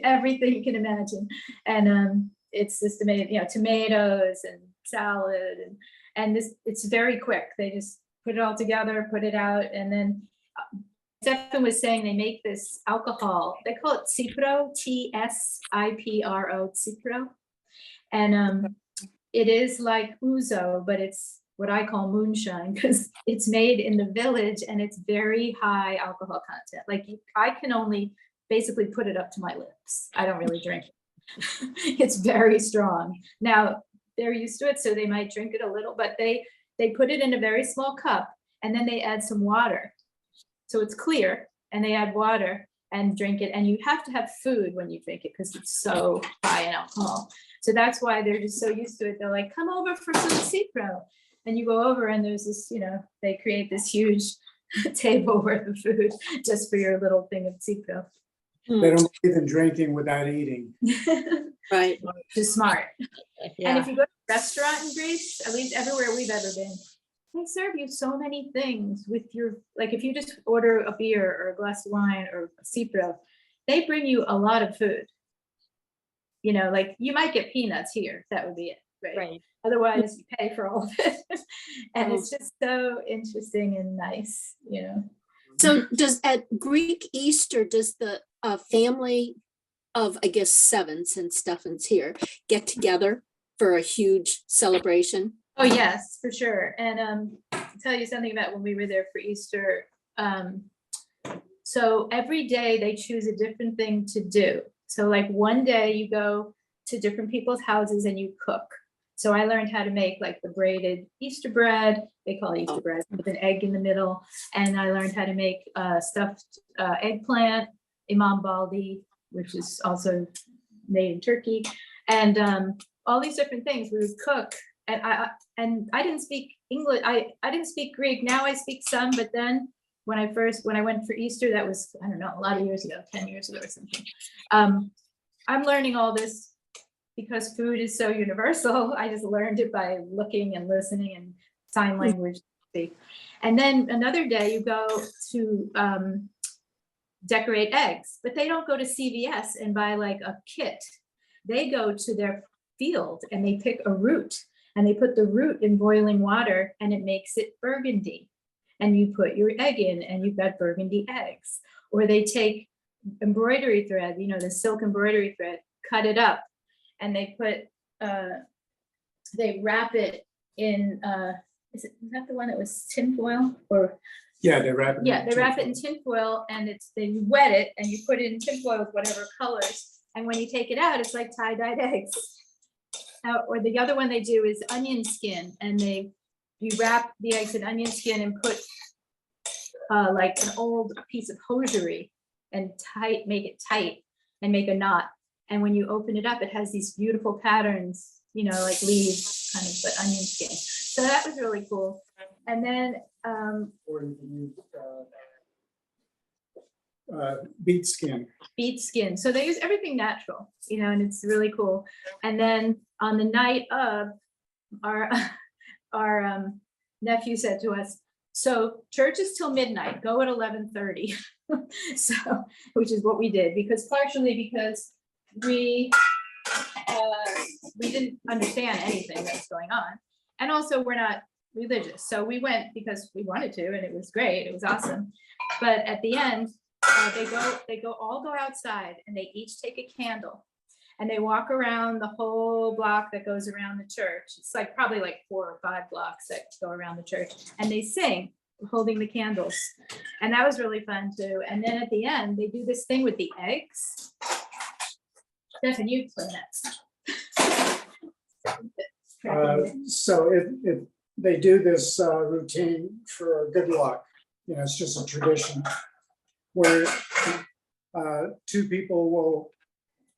[SPEAKER 2] everything you can imagine. And it's just amazing, you know, tomatoes and salad and this, it's very quick. They just put it all together, put it out, and then Stefan was saying they make this alcohol, they call it Cipro, T-S-I-P-R-O, Cipro. And it is like ouzo, but it's what I call moonshine because it's made in the village and it's very high alcohol content. Like I can only basically put it up to my lips. I don't really drink it. It's very strong. Now they're used to it, so they might drink it a little, but they put it in a very small cup and then they add some water. So it's clear and they add water and drink it. And you have to have food when you drink it because it's so high in alcohol. So that's why they're just so used to it. They're like, come over for some Cipro. And you go over and there's this, you know, they create this huge table worth of food just for your little thing of Cipro.
[SPEAKER 3] They don't believe in drinking without eating.
[SPEAKER 7] Right.
[SPEAKER 2] Just smart. And
[SPEAKER 1] Yeah.
[SPEAKER 2] if you go to a restaurant in Greece, at least everywhere we've ever been, they serve you so many things with your, like if you just order a beer or a glass of wine or a Cipro, they bring you a lot of food. You know, like you might get peanuts here, that would be it, right? Otherwise you pay for all of it. And it's just so interesting and nice, you know.
[SPEAKER 7] So does at Greek Easter, does the family of, I guess, 7, since Stefan's here, get together for a huge celebration?
[SPEAKER 2] Oh, yes, for sure. And I'll tell you something about when we were there for Easter. So every day they choose a different thing to do. So like one day you go to different people's houses and you cook. So I learned how to make like the braided Easter bread. They call it Easter bread with an egg in the middle. And I learned how to make stuffed eggplant, imam baldi, which is also made in Turkey. And all these different things we would cook. And I didn't speak English. I didn't speak Greek. Now I speak some, but then when I went for Easter, that was, I don't know, a lot of years ago, 10 years ago or something. I'm learning all this because food is so universal. I just learned it by looking and listening and sign language. And then another day you go to decorate eggs, but they don't go to CVS and buy like a kit. They go to their field and they pick a root and they put the root in boiling water and it makes it burgundy. And you put your egg in and you've got burgundy eggs. Or they take embroidery thread, you know, the silk embroidery thread, cut it up, and they put, they wrap it in, is that the one that was tinfoil or?
[SPEAKER 3] Yeah, they wrap it.
[SPEAKER 2] Yeah, they wrap it in tinfoil and then you wet it and you put it in tinfoil with whatever colors. And when you take it out, it's like tie-dyed eggs. Or the other one they do is onion skin, and you wrap the eggs in onion skin and put like an old piece of hosiery and make it tight and make a knot. And when you open it up, it has these beautiful patterns, you know, like leaves, kind of, but onion skin. So that was really cool. And then
[SPEAKER 3] Or you can use beet skin.
[SPEAKER 2] beet skin. So they use everything natural, you know, and it's really cool. And then on the night of, our nephew said to us, so church is till midnight, go at 11:30. So, which is what we did, partially because we didn't understand anything that was going on. And also we're not religious. So we went because we wanted to, and it was great. It was awesome. But at the end, they all go outside and they each take a candle and they walk around the whole block that goes around the church. It's like probably like 4 or 5 blocks that go around the church, and they sing holding the candles. And that was really fun too. And then at the end, they do this thing with the eggs. Stefan, you explain that.
[SPEAKER 3] So if they do this routine for good luck, it's just a tradition where two people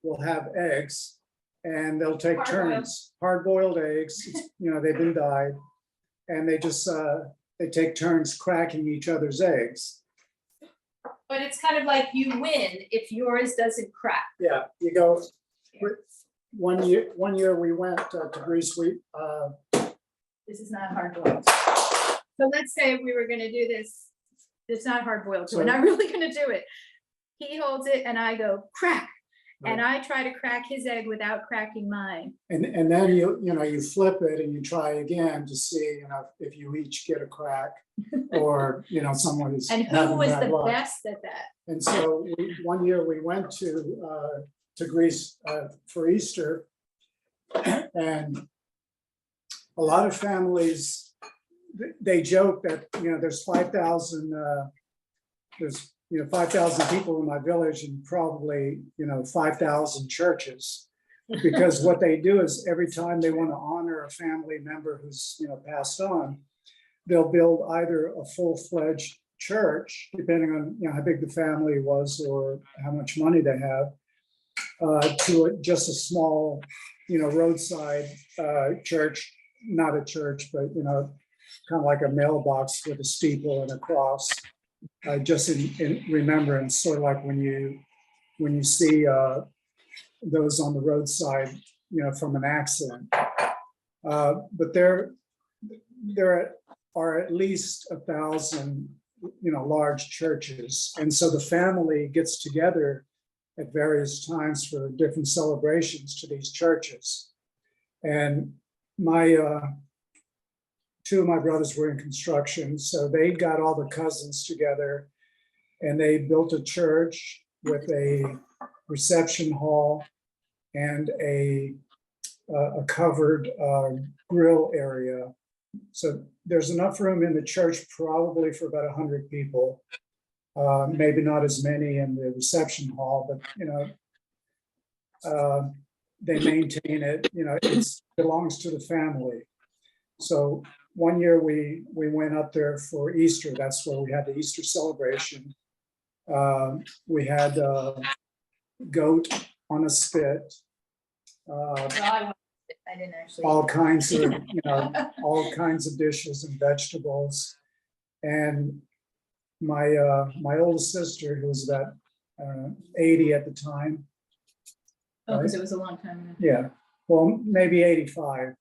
[SPEAKER 3] will have eggs and they'll take
[SPEAKER 2] Hard-boiled.
[SPEAKER 3] turns, hard-boiled eggs, they've been dyed, and they just they take turns cracking each other's eggs.
[SPEAKER 2] But it's kind of like you win if yours doesn't crack.
[SPEAKER 3] Yeah, you go. One year we went to Greece.
[SPEAKER 2] This is not hard boiled. So let's say we were gonna do this. It's not hard boiled, so we're not really gonna do it. He holds it and I go crack. And I try to crack his egg without cracking mine.
[SPEAKER 3] And then you flip it and you try again to see if you each get a crack or someone is.
[SPEAKER 2] And who
[SPEAKER 3] having
[SPEAKER 2] was
[SPEAKER 3] bad
[SPEAKER 2] the
[SPEAKER 3] luck.
[SPEAKER 2] best at that?
[SPEAKER 3] And so one year we went to Greece for Easter, and a lot of families, they joke that there's 5,000 5,000 people in my village and probably 5,000 churches, because what they do is every time they want to honor a family member who's passed on, they'll build either a full-fledged church, depending on how big the family was or how much money they have, to just a small roadside church, not a church, but kind of like a mailbox with a steeple and a cross, just in remembrance, sort of like when you see those on the roadside, from an accident. But there are at least 1,000, large churches, and so the family gets together at various times for different celebrations to these churches. And two of my brothers were in construction, so they got all the cousins together and they built a church with a reception hall and a covered grill area. So there's enough room in the church probably for about 100 people. Maybe not as many in the reception hall, but they maintain it. It belongs to the family. So one year we went up there for Easter. That's where we had the Easter celebration. We had goat on a spit.
[SPEAKER 2] Well, I didn't actually.
[SPEAKER 3] All kinds of all kinds of dishes and vegetables, and my oldest sister, who was about 80 at the time.
[SPEAKER 2] Oh, because it was a long time ago.
[SPEAKER 3] Yeah, well, maybe 85.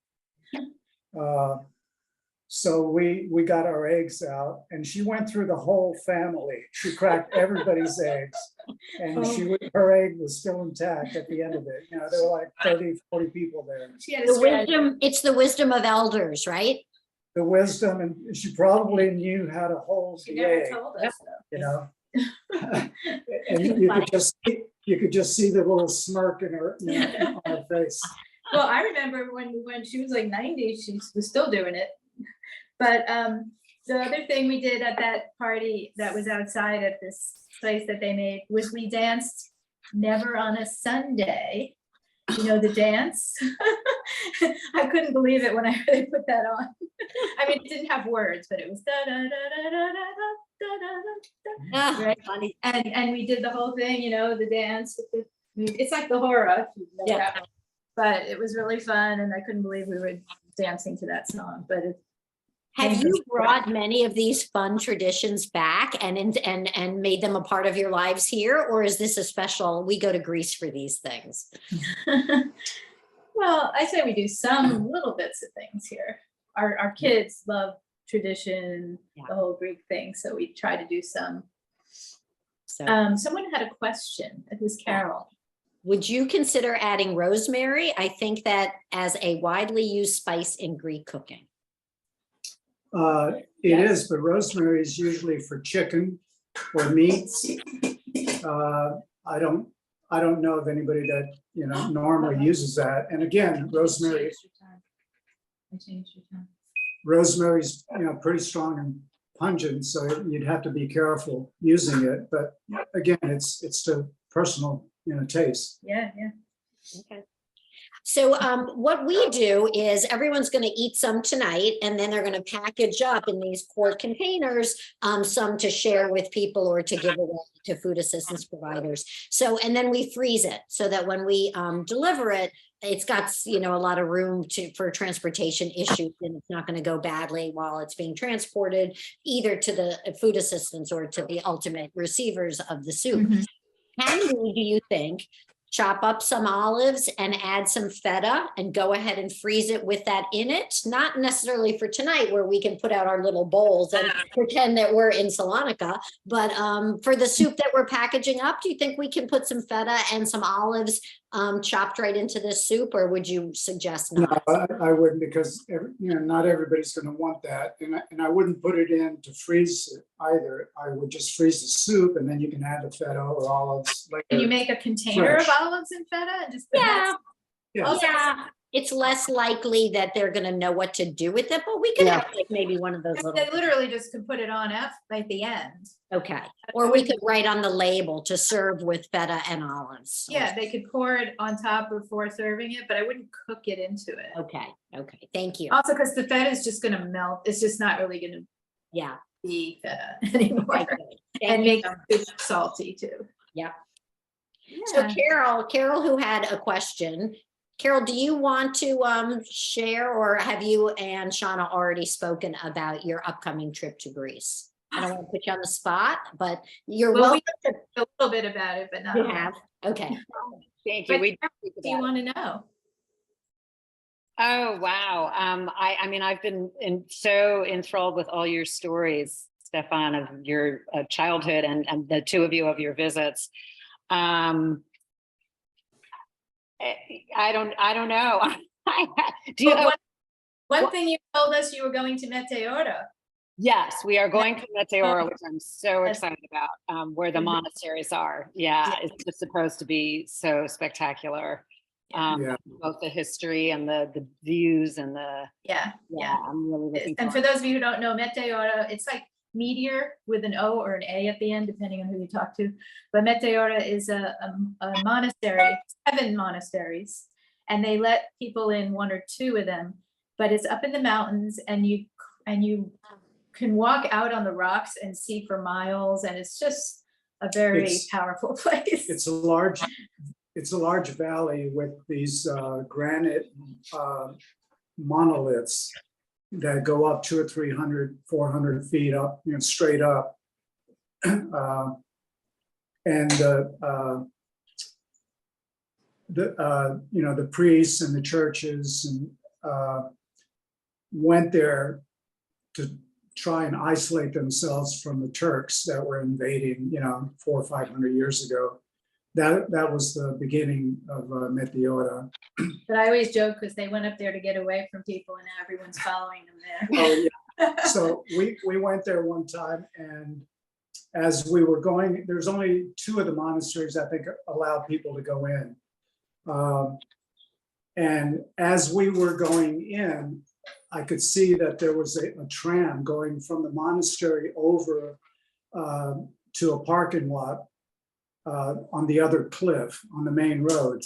[SPEAKER 3] So we got our eggs out, and she went through the whole family. She cracked everybody's eggs, and her egg was still intact at the end of it. There were like 30, 40 people there.
[SPEAKER 2] She had a
[SPEAKER 1] It's the wisdom of elders, right?
[SPEAKER 3] The wisdom, and she probably knew how to hold
[SPEAKER 2] She
[SPEAKER 3] the
[SPEAKER 2] never
[SPEAKER 3] egg,
[SPEAKER 2] told us though.
[SPEAKER 3] and you could just see the little smirk in her on her face.
[SPEAKER 2] Well, I remember when she was like 90, she was still doing it. But the other thing we did at that party that was outside at this place that they made was we danced Never on a Sunday. The dance. I couldn't believe it when I heard they put that on. I mean, it didn't have words, but it was da da da da da da da da. Right?
[SPEAKER 1] Funny.
[SPEAKER 2] And we did the whole thing, the dance. It's like the horror, if you know
[SPEAKER 1] Yeah.
[SPEAKER 2] that one. But it was really fun, and I couldn't believe we were dancing to that song. But
[SPEAKER 1] Have you brought many of these fun traditions back and made them a part of your lives here? Or is this a special, we go to Greece for these things?
[SPEAKER 2] well, I say we do some little bits of things here. Our kids love tradition, the whole Greek thing, so we try to do some.
[SPEAKER 1] So
[SPEAKER 2] Someone had a question. It was Carol.
[SPEAKER 1] would you consider adding rosemary? I think that as a widely used spice in Greek cooking.
[SPEAKER 3] It is, but rosemary is usually for chicken or meats. I don't know of anybody that normally uses that. And again, rosemary
[SPEAKER 2] I changed your time.
[SPEAKER 3] rosemary's pretty strong and pungent, so you'd have to be careful using it. But again, it's to personal taste.
[SPEAKER 2] Yeah.
[SPEAKER 1] Okay. So what we do is everyone's going to eat some tonight, and then they're going to package up in these quart containers, some to share with people or to give away to food assistance providers. So, and then we freeze it so that when we deliver it, it's got, a lot of room for transportation issues, and it's not going to go badly while it's being transported either to the food assistants or to the ultimate receivers of the soup.
[SPEAKER 2] Mhm.
[SPEAKER 1] Can we, do you think, chop up some olives and add some feta and go ahead and freeze it with that in it? Not necessarily for tonight where we can put out our little bowls and pretend that we're in Salonika, but for the soup that we're packaging up, do you think we can put some feta and some olives chopped right into this soup, or would you suggest
[SPEAKER 3] No,
[SPEAKER 1] not?
[SPEAKER 3] I wouldn't, because not everybody's going to want that, and I wouldn't put it in to freeze it either. I would just freeze the soup, and then you can add the feta or olives later.
[SPEAKER 2] Can you make a container of
[SPEAKER 3] Fresh.
[SPEAKER 2] olives and feta and just? put
[SPEAKER 1] Yeah.
[SPEAKER 2] that-
[SPEAKER 3] Yeah.
[SPEAKER 2] Also,
[SPEAKER 1] Yeah, it's less likely that they're going to know what to do with it, but we could have like maybe one of those little.
[SPEAKER 2] They literally just can put it on at the end.
[SPEAKER 1] Okay, or we could write on the label to serve with feta and olives.
[SPEAKER 2] Yeah, they could pour it on top before serving it, but I wouldn't cook it into it.
[SPEAKER 1] Okay, thank you.
[SPEAKER 2] Also, because the feta is just gonna melt, it's just not really gonna
[SPEAKER 1] Yeah.
[SPEAKER 2] be feta anymore.
[SPEAKER 1] Okay, good.
[SPEAKER 2] And
[SPEAKER 1] Thank you
[SPEAKER 2] make
[SPEAKER 1] so
[SPEAKER 2] it salty too.
[SPEAKER 1] Yeah. So
[SPEAKER 2] Yeah.
[SPEAKER 1] Carol, who had a question. Carol, do you want to share, or have you and Shauna already spoken about your upcoming trip to Greece? I don't want to put you on the spot, but you're
[SPEAKER 2] Well, we
[SPEAKER 1] welcome to.
[SPEAKER 2] a little bit about it, but not.
[SPEAKER 1] You
[SPEAKER 2] all.
[SPEAKER 1] have, okay.
[SPEAKER 8] Thank you.
[SPEAKER 2] But
[SPEAKER 8] We
[SPEAKER 2] Carol, do you want to know?
[SPEAKER 8] Oh, wow. I mean, I've been so enthralled with all your stories, Stefan, of your childhood and the two of you of your visits. I don't know. Do you
[SPEAKER 2] Well,
[SPEAKER 8] know?
[SPEAKER 2] One thing you told us, you were going to Meteora.
[SPEAKER 8] Yes, we are going to Meteora, which I'm so
[SPEAKER 2] That's-
[SPEAKER 8] excited about, where the monasteries are. Yeah, it's just supposed to be so spectacular.
[SPEAKER 3] Yeah.
[SPEAKER 8] Both the history and the views and
[SPEAKER 2] Yeah.
[SPEAKER 8] I'm really looking
[SPEAKER 2] And for
[SPEAKER 8] forward.
[SPEAKER 2] those of you who don't know, Meteora, it's like meteor with an O or an A at the end, depending on who you talk to. But Meteora is a monastery, 7 monasteries, and they let people in 1 or 2 of them. But it's up in the mountains, and you can walk out on the rocks and see for miles, and it's just a very
[SPEAKER 3] It's-
[SPEAKER 2] powerful place.
[SPEAKER 3] It's a large valley with these granite monoliths that go up 200 or 300, 400 feet up, straight up. And the priests and the churches and went there to try and isolate themselves from the Turks that were invading, 400 or 500 years ago. That was the beginning of Meteora.
[SPEAKER 2] But I always joke because they went up there to get away from people, and now everyone's following them there.
[SPEAKER 3] Oh, yeah. So we went there one time, and as we were going, there's only 2 of the monasteries I think allow people to go in. And as we were going in, I could see that there was a tram going from the monastery over to a parking lot on the other cliff on the main road.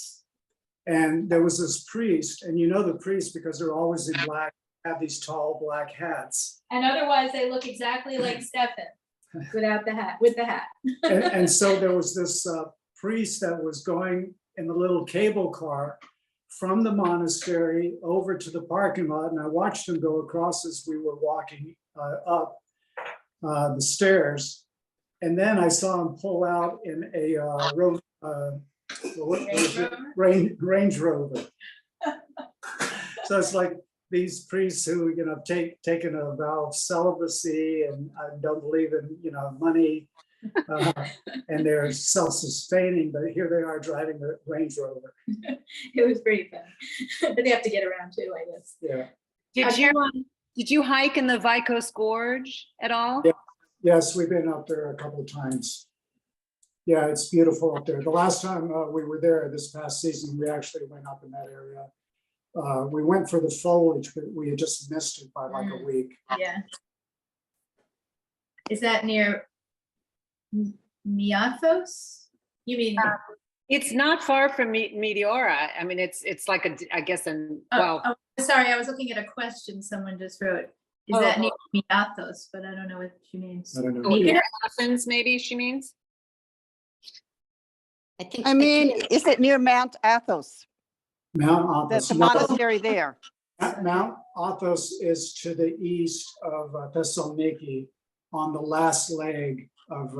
[SPEAKER 3] And there was this priest, and the priest because they're always in black, have these tall black hats.
[SPEAKER 2] And otherwise, they look exactly like Stefan without the hat, with the hat.
[SPEAKER 3] And so there was this priest that was going in the little cable car from the monastery over to the parking lot, and I watched him go across as we were walking up the stairs. And then I saw him pull out in a Range Rover. So it's like these priests who taken a vow of celibacy and don't believe in money, and they're self-sustaining, but here they are driving a Range Rover.
[SPEAKER 2] It was pretty fun. But they have to get around too, I guess.
[SPEAKER 3] Yeah.
[SPEAKER 8] Did you hike in the Vikos Gorge at all?
[SPEAKER 3] Yeah. Yes, we've been up there a couple of times. Yeah, it's beautiful up there. The last time we were there this past season, we actually went up in that area. We went for the foliage, but we had just missed it by like a week.
[SPEAKER 2] Yeah. Is that near Miathos? You mean
[SPEAKER 8] It's not far from Meteora. I mean, it's like I guess, well,
[SPEAKER 2] Sorry, I was looking at a question someone just wrote. Is
[SPEAKER 8] Oh,
[SPEAKER 2] that near Athos? But I don't know what she means.
[SPEAKER 3] I don't know.
[SPEAKER 8] near Athens, maybe she means.
[SPEAKER 1] I think.
[SPEAKER 9] I mean, is it near Mount Athos?
[SPEAKER 3] Mount
[SPEAKER 9] That's
[SPEAKER 3] Athos.
[SPEAKER 9] the
[SPEAKER 3] No,
[SPEAKER 9] monastery there.
[SPEAKER 3] Mount Athos is to the east of Thessaloniki on the last leg of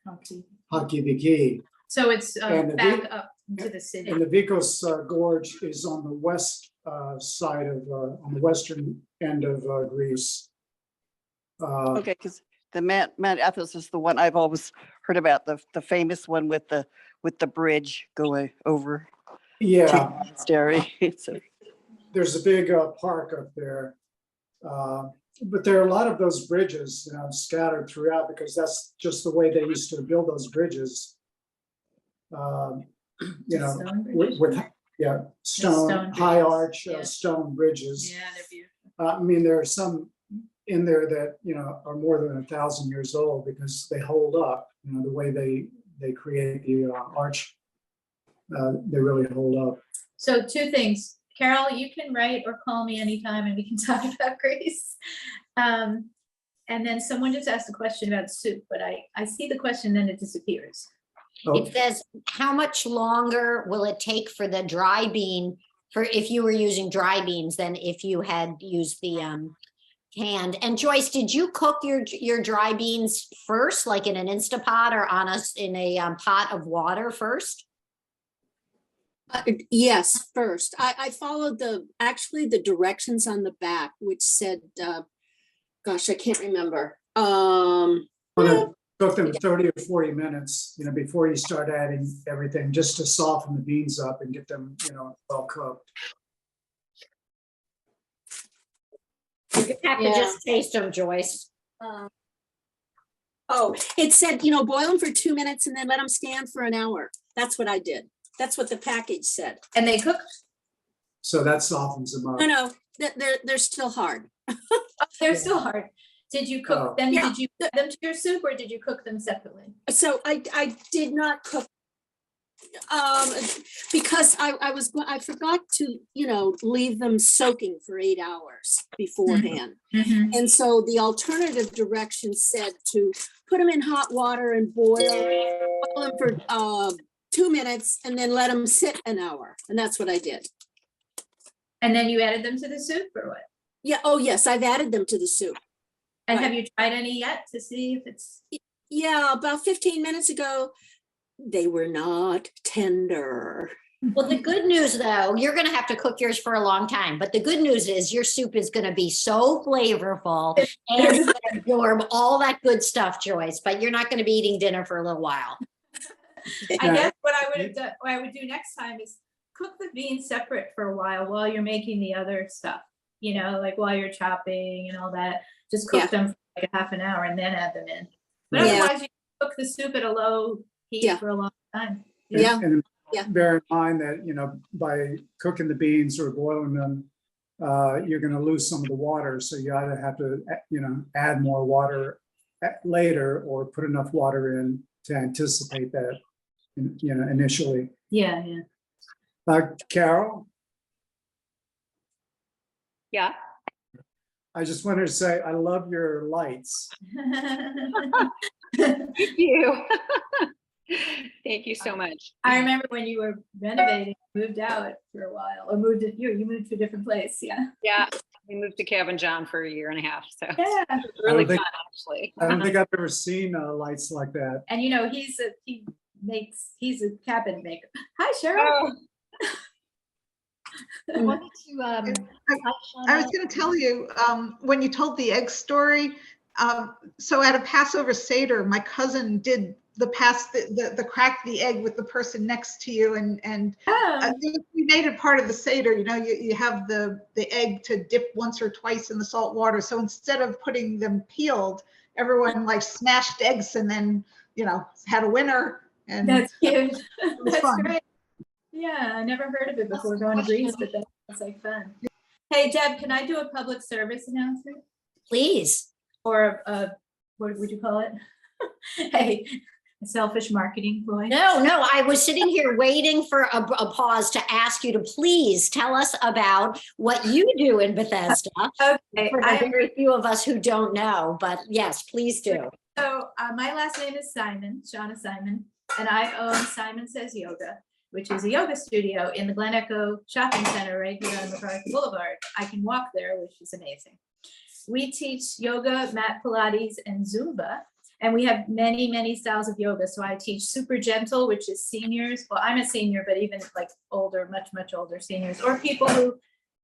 [SPEAKER 2] Okay.
[SPEAKER 3] Halkidiki.
[SPEAKER 2] So it's
[SPEAKER 3] And the
[SPEAKER 2] back
[SPEAKER 3] Vi-
[SPEAKER 2] up into the city.
[SPEAKER 3] And the Vikos Gorge is on the west side of, on the western end of Greece.
[SPEAKER 9] Okay, because the Mount Athos is the one I've always heard about, the famous one with the bridge going over to the
[SPEAKER 3] Yeah,
[SPEAKER 9] monastery. So,
[SPEAKER 3] there's a big park up there. But there are a lot of those bridges, scattered throughout because that's just the way they used to build those bridges.
[SPEAKER 2] Stone bridges?
[SPEAKER 3] With stone,
[SPEAKER 2] stone
[SPEAKER 3] high
[SPEAKER 2] bridges,
[SPEAKER 3] arch
[SPEAKER 2] yeah.
[SPEAKER 3] stone bridges.
[SPEAKER 2] Yeah, they're beautiful.
[SPEAKER 3] I mean, there are some in there that, are more than 1,000 years old because they hold up, the way they create the arch, they really hold up.
[SPEAKER 2] So 2 things. Carol, you can write or call me anytime and we can talk about Greece. And then someone just asked a question about soup, but I see the question, then it disappears.
[SPEAKER 3] Oh,
[SPEAKER 1] It says, how much longer will it take for the dry bean, for if you were using dry beans than if you had used the canned? And Joyce, did you cook your dry beans first, like in an Instapot or in a pot of water first?
[SPEAKER 7] Yes, first. I followed actually the directions on the back, which said, gosh, I can't remember.
[SPEAKER 3] want to cook them 30 or 40 minutes, before you start adding everything, just to soften the beans up and get them, well cooked.
[SPEAKER 1] You have to
[SPEAKER 7] Yeah.
[SPEAKER 1] just taste them, Joyce.
[SPEAKER 7] Oh, it said, boil them for 2 minutes and then let them stand for an hour. That's what I did. That's what the package said.
[SPEAKER 2] And they cooked?
[SPEAKER 3] So that softens them up.
[SPEAKER 7] No, they're still hard.
[SPEAKER 2] They're still hard. Did you cook
[SPEAKER 3] Oh.
[SPEAKER 2] them?
[SPEAKER 7] Yeah.
[SPEAKER 2] Did you add them to your soup or did you cook them separately?
[SPEAKER 7] So I did not cook because I forgot to, leave them soaking for 8 hours beforehand. And so the alternative direction said to put them in hot water and boil them for 2 minutes and then let them sit an hour. And that's what I did.
[SPEAKER 2] And then you added them to the soup or what?
[SPEAKER 7] Yeah. Oh, yes. I've added them to the soup.
[SPEAKER 2] And
[SPEAKER 7] Right.
[SPEAKER 2] have you tried any yet to see if it's?
[SPEAKER 7] Yeah. About 15 minutes ago, they were not tender.
[SPEAKER 1] Well, the good news though, you're going to have to cook yours for a long time, but the good news is your soup is going to be so flavorful and it's going to absorb all that good stuff, Joyce, but you're not going to be eating dinner for a little while.
[SPEAKER 2] I guess what I would do next time is cook the beans separate for a while you're making the other stuff, like while you're chopping and all that, just cook
[SPEAKER 7] Yeah.
[SPEAKER 2] them for like a half an hour and then add them in. But
[SPEAKER 7] Yeah.
[SPEAKER 2] otherwise you cook the soup at a low heat
[SPEAKER 7] Yeah.
[SPEAKER 2] for a long time.
[SPEAKER 7] Yeah.
[SPEAKER 3] And
[SPEAKER 7] Yeah.
[SPEAKER 3] bear in mind that, by cooking the beans or boiling them, you're going to lose some of the water. So you either have to, add more water later or put enough water in to anticipate that, initially.
[SPEAKER 2] Yeah.
[SPEAKER 3] Carol,
[SPEAKER 8] Yeah.
[SPEAKER 3] I just wanted to say, I love your lights.
[SPEAKER 8] Thank you. Thank you so much.
[SPEAKER 2] I remember when you were renovating, moved out for a while, or you moved to a different place. Yeah.
[SPEAKER 8] Yeah, we moved to Cabin John for 1.5 years, so
[SPEAKER 2] Yeah.
[SPEAKER 8] it's really
[SPEAKER 3] think-
[SPEAKER 8] fun, actually.
[SPEAKER 3] I don't think I've ever seen lights like that.
[SPEAKER 2] And he's a cabinet maker. Hi, Cheryl.
[SPEAKER 8] Oh,
[SPEAKER 6] I wanted to,
[SPEAKER 4] I
[SPEAKER 6] Shauna.
[SPEAKER 4] was going to tell you, when you told the egg story, so at a Passover Seder, my cousin did the crack the egg with the person next to you, and we made it part of the Seder. You have the egg to dip once or twice in the salt water. So instead of putting them peeled, everyone like smashed eggs and then had a winner. And
[SPEAKER 2] That's cute.
[SPEAKER 4] it was
[SPEAKER 2] That's
[SPEAKER 4] fun.
[SPEAKER 2] great. Yeah, I never heard of it before going to Greece, but that's like fun. Hey, Deb, can I do a public service announcement?
[SPEAKER 1] Please.
[SPEAKER 2] Or what would you call it? Hey, A selfish marketing ploy.
[SPEAKER 1] No, I was sitting here waiting for a pause to ask you to please tell us about what you do in Bethesda.
[SPEAKER 2] Okay,
[SPEAKER 1] For the very few of us who don't know, but yes, please do.
[SPEAKER 2] So my last name is Simon, Shauna Simon, and I own Simon Says Yoga, which is a yoga studio in the Glen Echo Shopping Center right here on MacArthur Boulevard. I can walk there, which is amazing. We teach yoga, mat Pilates, and Zumba. And we have many, many styles of yoga. So I teach super gentle, which is seniors. Well, I'm a senior, but even like older, much, much older seniors, or people who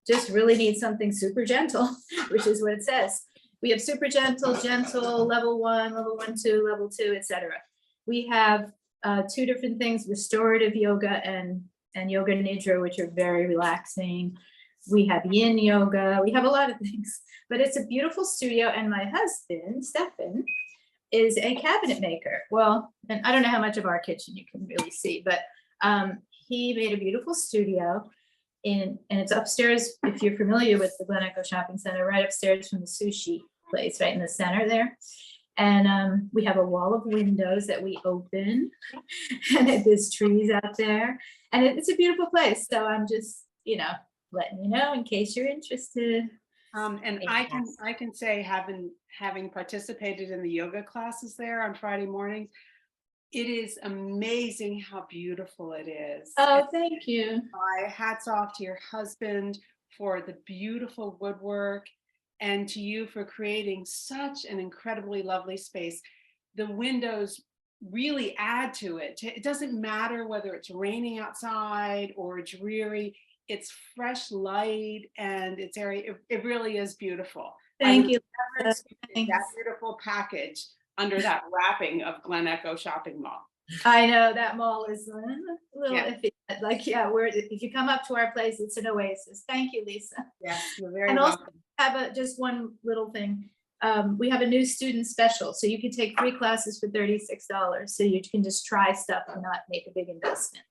[SPEAKER 2] just really need something super gentle, which is what it says. We have super gentle, level 1, level 1, 2, level 2, etc. We have 2 different things, restorative yoga and yoga nidra, which are very relaxing. We have yin yoga. We have a lot of things, but it's a beautiful studio. And my husband, Stefan, is a cabinet maker. Well, and I don't know how much of our kitchen you can really see, but he made a beautiful studio and it's upstairs, if you're familiar with the Glen Echo Shopping Center, right upstairs from the sushi place, right in the center there. And we have a wall of windows that we open and there's trees out there and it's a beautiful place. So I'm just, letting you know in case you're interested.
[SPEAKER 10] And I can say, having participated in the yoga classes there on Friday mornings, it is amazing how beautiful it is.
[SPEAKER 2] Oh, thank you.
[SPEAKER 10] My hats off to your husband for the beautiful woodwork and to you for creating such an incredibly lovely space. The windows really add to it. It doesn't matter whether it's raining outside or dreary. It's fresh light and it's area. It really is beautiful.
[SPEAKER 2] Thank you.
[SPEAKER 10] That beautiful package under that wrapping of Glen Echo Shopping Mall.
[SPEAKER 2] I know that mall is a little iffy. Like, if you come up to our place, it's an oasis. Thank you, Lisa.
[SPEAKER 10] Yes, you're very
[SPEAKER 2] and
[SPEAKER 10] welcome.
[SPEAKER 2] Also have just one little thing. We have a new student special, so you can take 3 classes for $36. So you can just try stuff and not make a big investment.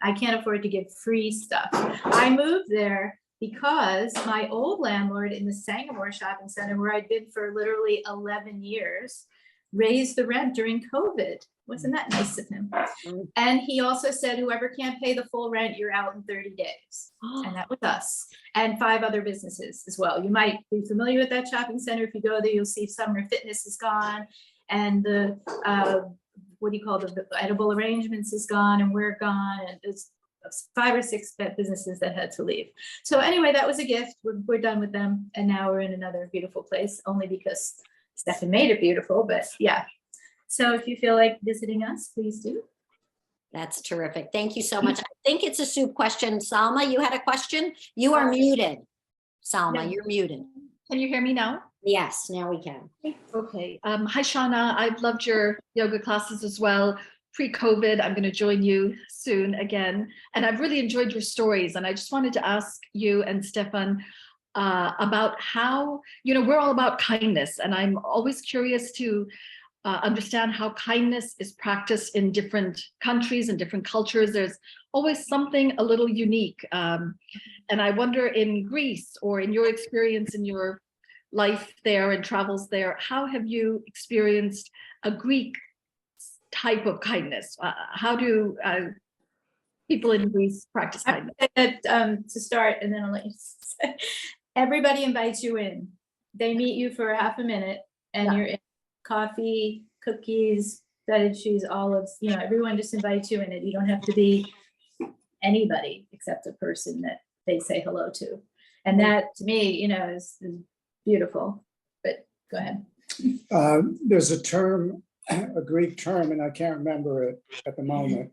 [SPEAKER 2] I can't afford to give free stuff. I moved there because my old landlord in the Sangamore Shopping Center, where I'd been for literally 11 years, raised the rent during COVID. Wasn't that nice of him? And he also said, whoever can't pay the full rent, you're out in 30 days. And that was us and 5 other businesses as well. You might be familiar with that shopping center. If you go there, you'll see Summer Fitness is gone and the the edible arrangements is gone and we're gone. And there's 5 or 6 businesses that had to leave. So anyway, that was a gift. We're done with them. And now we're in another beautiful place only because Stefan made it beautiful, but yeah. So if you feel like visiting us, please do.
[SPEAKER 1] That's terrific. Thank you so much. I think it's a soup question. Salma, you had a question? You are muted. Salma, you're muted.
[SPEAKER 11] Can you hear me now?
[SPEAKER 1] Yes, now we can.
[SPEAKER 11] Okay. Hi, Shauna. I've loved your yoga classes as well. Pre-COVID, I'm going to join you soon again. And I've really enjoyed your stories. And I just wanted to ask you and Stefan about how, we're all about kindness. And I'm always curious to understand how kindness is practiced in different countries and different cultures. There's always something a little unique. And I wonder in Greece or in your experience in your life there and travels there, how have you experienced a Greek type of kindness? How do people in Greece practice kindness?
[SPEAKER 2] To start, and then I'll let you say. Everybody invites you in. They meet you for half a minute and you're in. Coffee, cookies, breaded cheese, olives, everyone just invites you in it. You don't have to be anybody except a person that they say hello to. And that to me, is beautiful, but go ahead.
[SPEAKER 3] There's a term, a Greek term, and I can't remember it at the moment,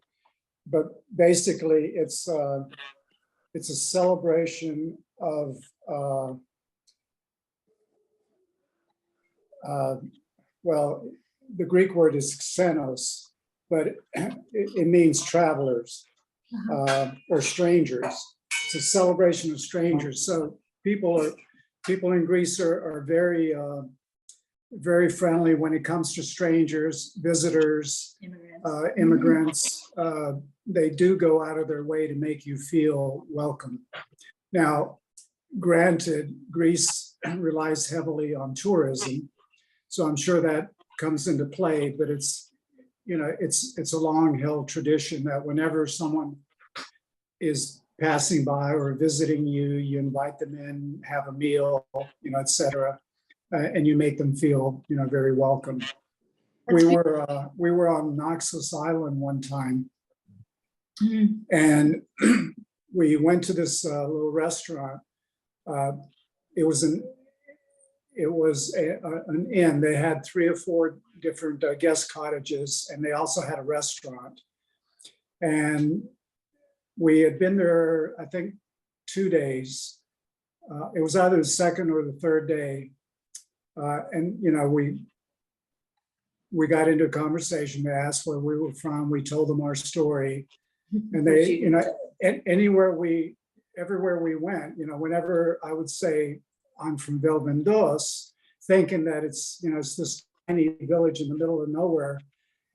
[SPEAKER 3] but basically it's a celebration of well, the Greek word is xenos, but it means travelers or strangers. It's a celebration of strangers. So people in Greece are very, very friendly when it comes to strangers, visitors, immigrants. They do go out of their way to make you feel welcome. Now, granted, Greece relies heavily on tourism. So I'm sure that comes into play, but it's it's a long held tradition that whenever someone is passing by or visiting you, you invite them in, have a meal, et cetera, and you make them feel, very welcome. We were on Naxos Island one time, and we went to this little restaurant. It was an inn. They had 3 or 4 different guest cottages, and they also had a restaurant. And we had been there, I think, 2 days. It was either the second or the third day. And, we got into a conversation. They asked where we were from. We told them our story. And they, everywhere we went, whenever I would say, I'm from Belvendos, thinking that it's this tiny village in the middle of nowhere.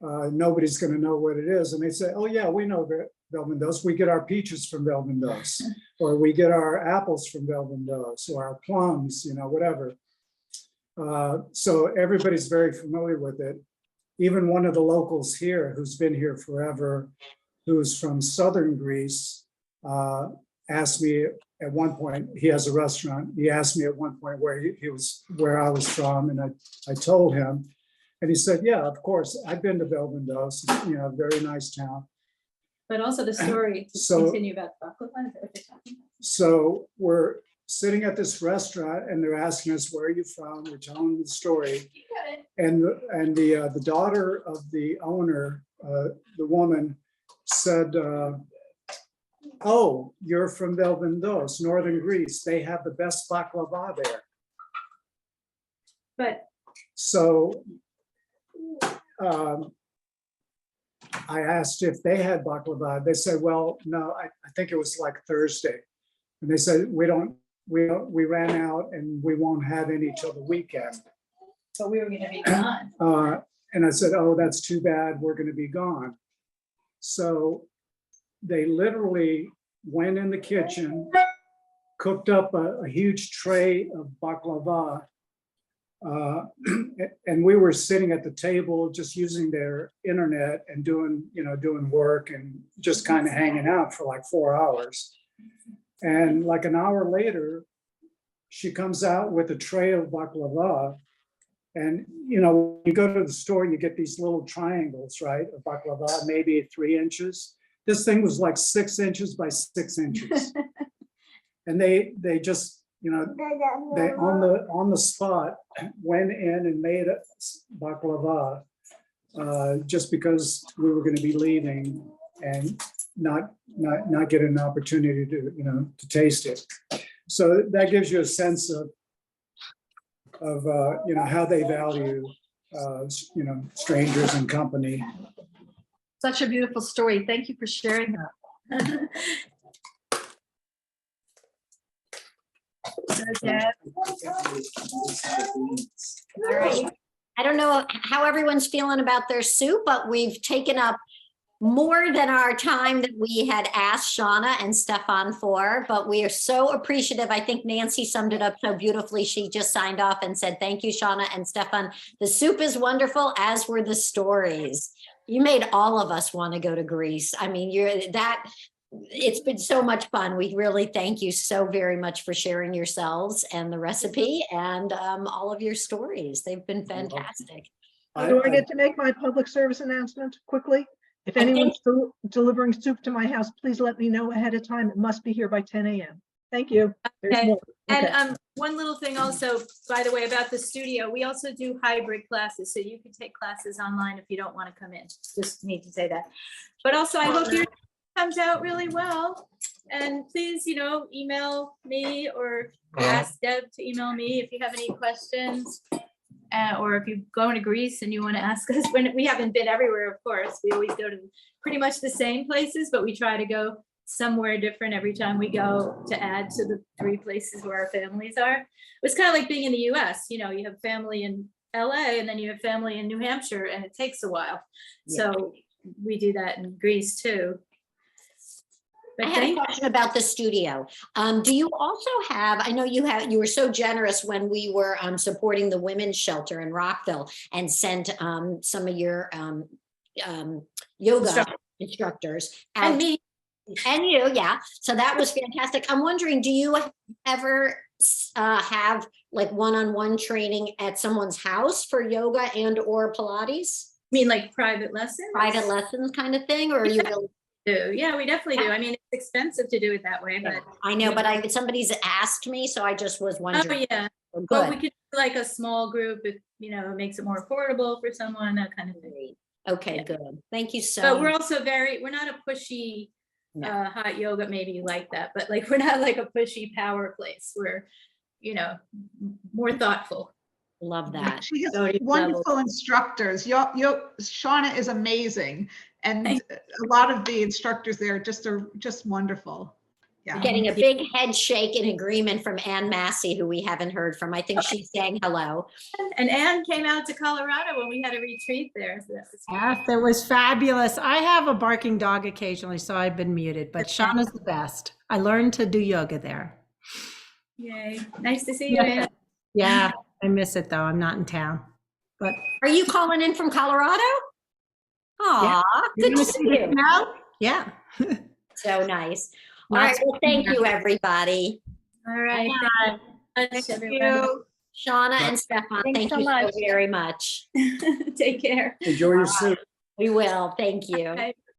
[SPEAKER 3] Nobody's going to know what it is. And they say, oh yeah, we know Belvendos. We get our peaches from Belvendos, or we get our apples from Belvendos, or our plums, whatever. So everybody's very familiar with it. Even one of the locals here, who's been here forever, who's from southern Greece, asked me at one point, he has a restaurant. He asked me at one point where I was from, and I told him, and he said, yeah, of course, I've been to Belvendos, very nice town.
[SPEAKER 2] But also the story to
[SPEAKER 3] So-
[SPEAKER 2] continue about baklava. Is that what you're talking about?
[SPEAKER 3] So we're sitting at this restaurant, and they're asking us, where are you from? We're telling them the story.
[SPEAKER 2] You got it.
[SPEAKER 3] And the daughter of the owner, the woman, said, oh, you're from Belvendos, northern Greece. They have the best baklava there.
[SPEAKER 2] But
[SPEAKER 3] So I asked if they had baklava. They said, well, no, I think it was like Thursday. And they said, we ran out and we won't have any till the weekend.
[SPEAKER 2] so we were going to be gone.
[SPEAKER 3] And I said, oh, that's too bad. We're going to be gone. So they literally went in the kitchen, cooked up a huge tray of baklava. And we were sitting at the table just using their internet and doing work and just kind of hanging out for like 4 hours. And like an hour later, she comes out with a tray of baklava. And, when you go to the store, you get these little triangles, right, of baklava, maybe 3 inches. This thing was like 6 inches by 6 inches. And they just, they on the spot went in and made a baklava just because we were going to be leaving and not get an opportunity to taste it. So that gives you a sense of how they value strangers and company.
[SPEAKER 11] Such a beautiful story. Thank you for sharing that.
[SPEAKER 1] All right. I don't know how everyone's feeling about their soup, but we've taken up more than our time that we had asked Shauna and Stefan for, but we are so appreciative. I think Nancy summed it up so beautifully. She just signed off and said, thank you, Shauna and Stefan. The soup is wonderful, as were the stories. You made all of us want to go to Greece. I mean, it's been so much fun. We really thank you so very much for sharing yourselves and the recipe and all of your stories. They've been fantastic.
[SPEAKER 12] Do I get to make my public service announcement quickly? If anyone's delivering soup to my house, please let me know ahead of time. It must be here by 10 a.m. Thank you. There's
[SPEAKER 2] Okay.
[SPEAKER 12] more. Okay.
[SPEAKER 2] And one little thing also, by the way, about the studio, we also do hybrid classes. So you can take classes online if you don't want to come in. Just need to say that. But also, I hope your comes out really well. And please, email me or ask Deb to email me if you have any questions. Or if you're going to Greece and you want to ask us, when we haven't been everywhere, of course, we always go to pretty much the same places, but we try to go somewhere different every time we go to add to the 3 places where our families are. It's kind of like being in the US, you have family in LA and then you have family in New Hampshire, and it takes a while.
[SPEAKER 1] Yeah.
[SPEAKER 2] So we do that in Greece too.
[SPEAKER 1] I had a question about the studio. Do you also have, I know you were so generous when we were supporting the women's shelter in Rockville and sent some of your yoga instructors.
[SPEAKER 2] And me.
[SPEAKER 1] And you, yeah. So that was fantastic. I'm wondering, do you ever have like one-on-one training at someone's house for yoga and or Pilates?
[SPEAKER 2] I mean, like private lessons?
[SPEAKER 1] Private lessons kind of thing, or are you really?
[SPEAKER 2] Yeah, we definitely do. I mean, it's expensive to do it that way, but.
[SPEAKER 1] I know, but somebody's asked me, so I just was wondering.
[SPEAKER 2] Oh, yeah.
[SPEAKER 1] Well,
[SPEAKER 2] Well, we
[SPEAKER 1] good.
[SPEAKER 2] could do like a small group if, you know, it makes it more affordable for someone, that kind of thing.
[SPEAKER 1] Okay,
[SPEAKER 2] Yeah.
[SPEAKER 1] good. Thank you so
[SPEAKER 2] But we're
[SPEAKER 1] much.
[SPEAKER 2] also we're not a pushy,
[SPEAKER 1] No.
[SPEAKER 2] hot yoga, maybe you like that, but like, we're not like a pushy power place. We're, you know, more thoughtful.
[SPEAKER 1] Love that.
[SPEAKER 4] She has
[SPEAKER 2] So you
[SPEAKER 4] wonderful instructors. Shauna is amazing. And a lot of the instructors there are just wonderful. Yeah.
[SPEAKER 1] Getting a big head shake in agreement from Ann Massey, who we haven't heard from. I think she's saying hello.
[SPEAKER 2] And Anne came out to Colorado when we had a retreat there. So that was
[SPEAKER 13] Yes, it was fabulous. I have a barking dog occasionally, so I've been muted, but Shauna's the best. I learned to do yoga there.
[SPEAKER 2] Yay. Nice to see you, Anne.
[SPEAKER 13] Yeah, I miss it though. I'm not in town. But
[SPEAKER 1] Are you calling in from Colorado? Aw, good to see you.
[SPEAKER 13] now? Yeah.
[SPEAKER 1] So nice. All right, well, thank you, everybody.
[SPEAKER 2] All right. Thanks, everyone.
[SPEAKER 1] Shauna and Stefan,
[SPEAKER 6] Thanks
[SPEAKER 1] thank
[SPEAKER 6] so
[SPEAKER 1] you
[SPEAKER 6] much.
[SPEAKER 1] so very much.
[SPEAKER 2] Take care.
[SPEAKER 3] Enjoy your soup.
[SPEAKER 1] We will, thank you.
[SPEAKER 2] Bye.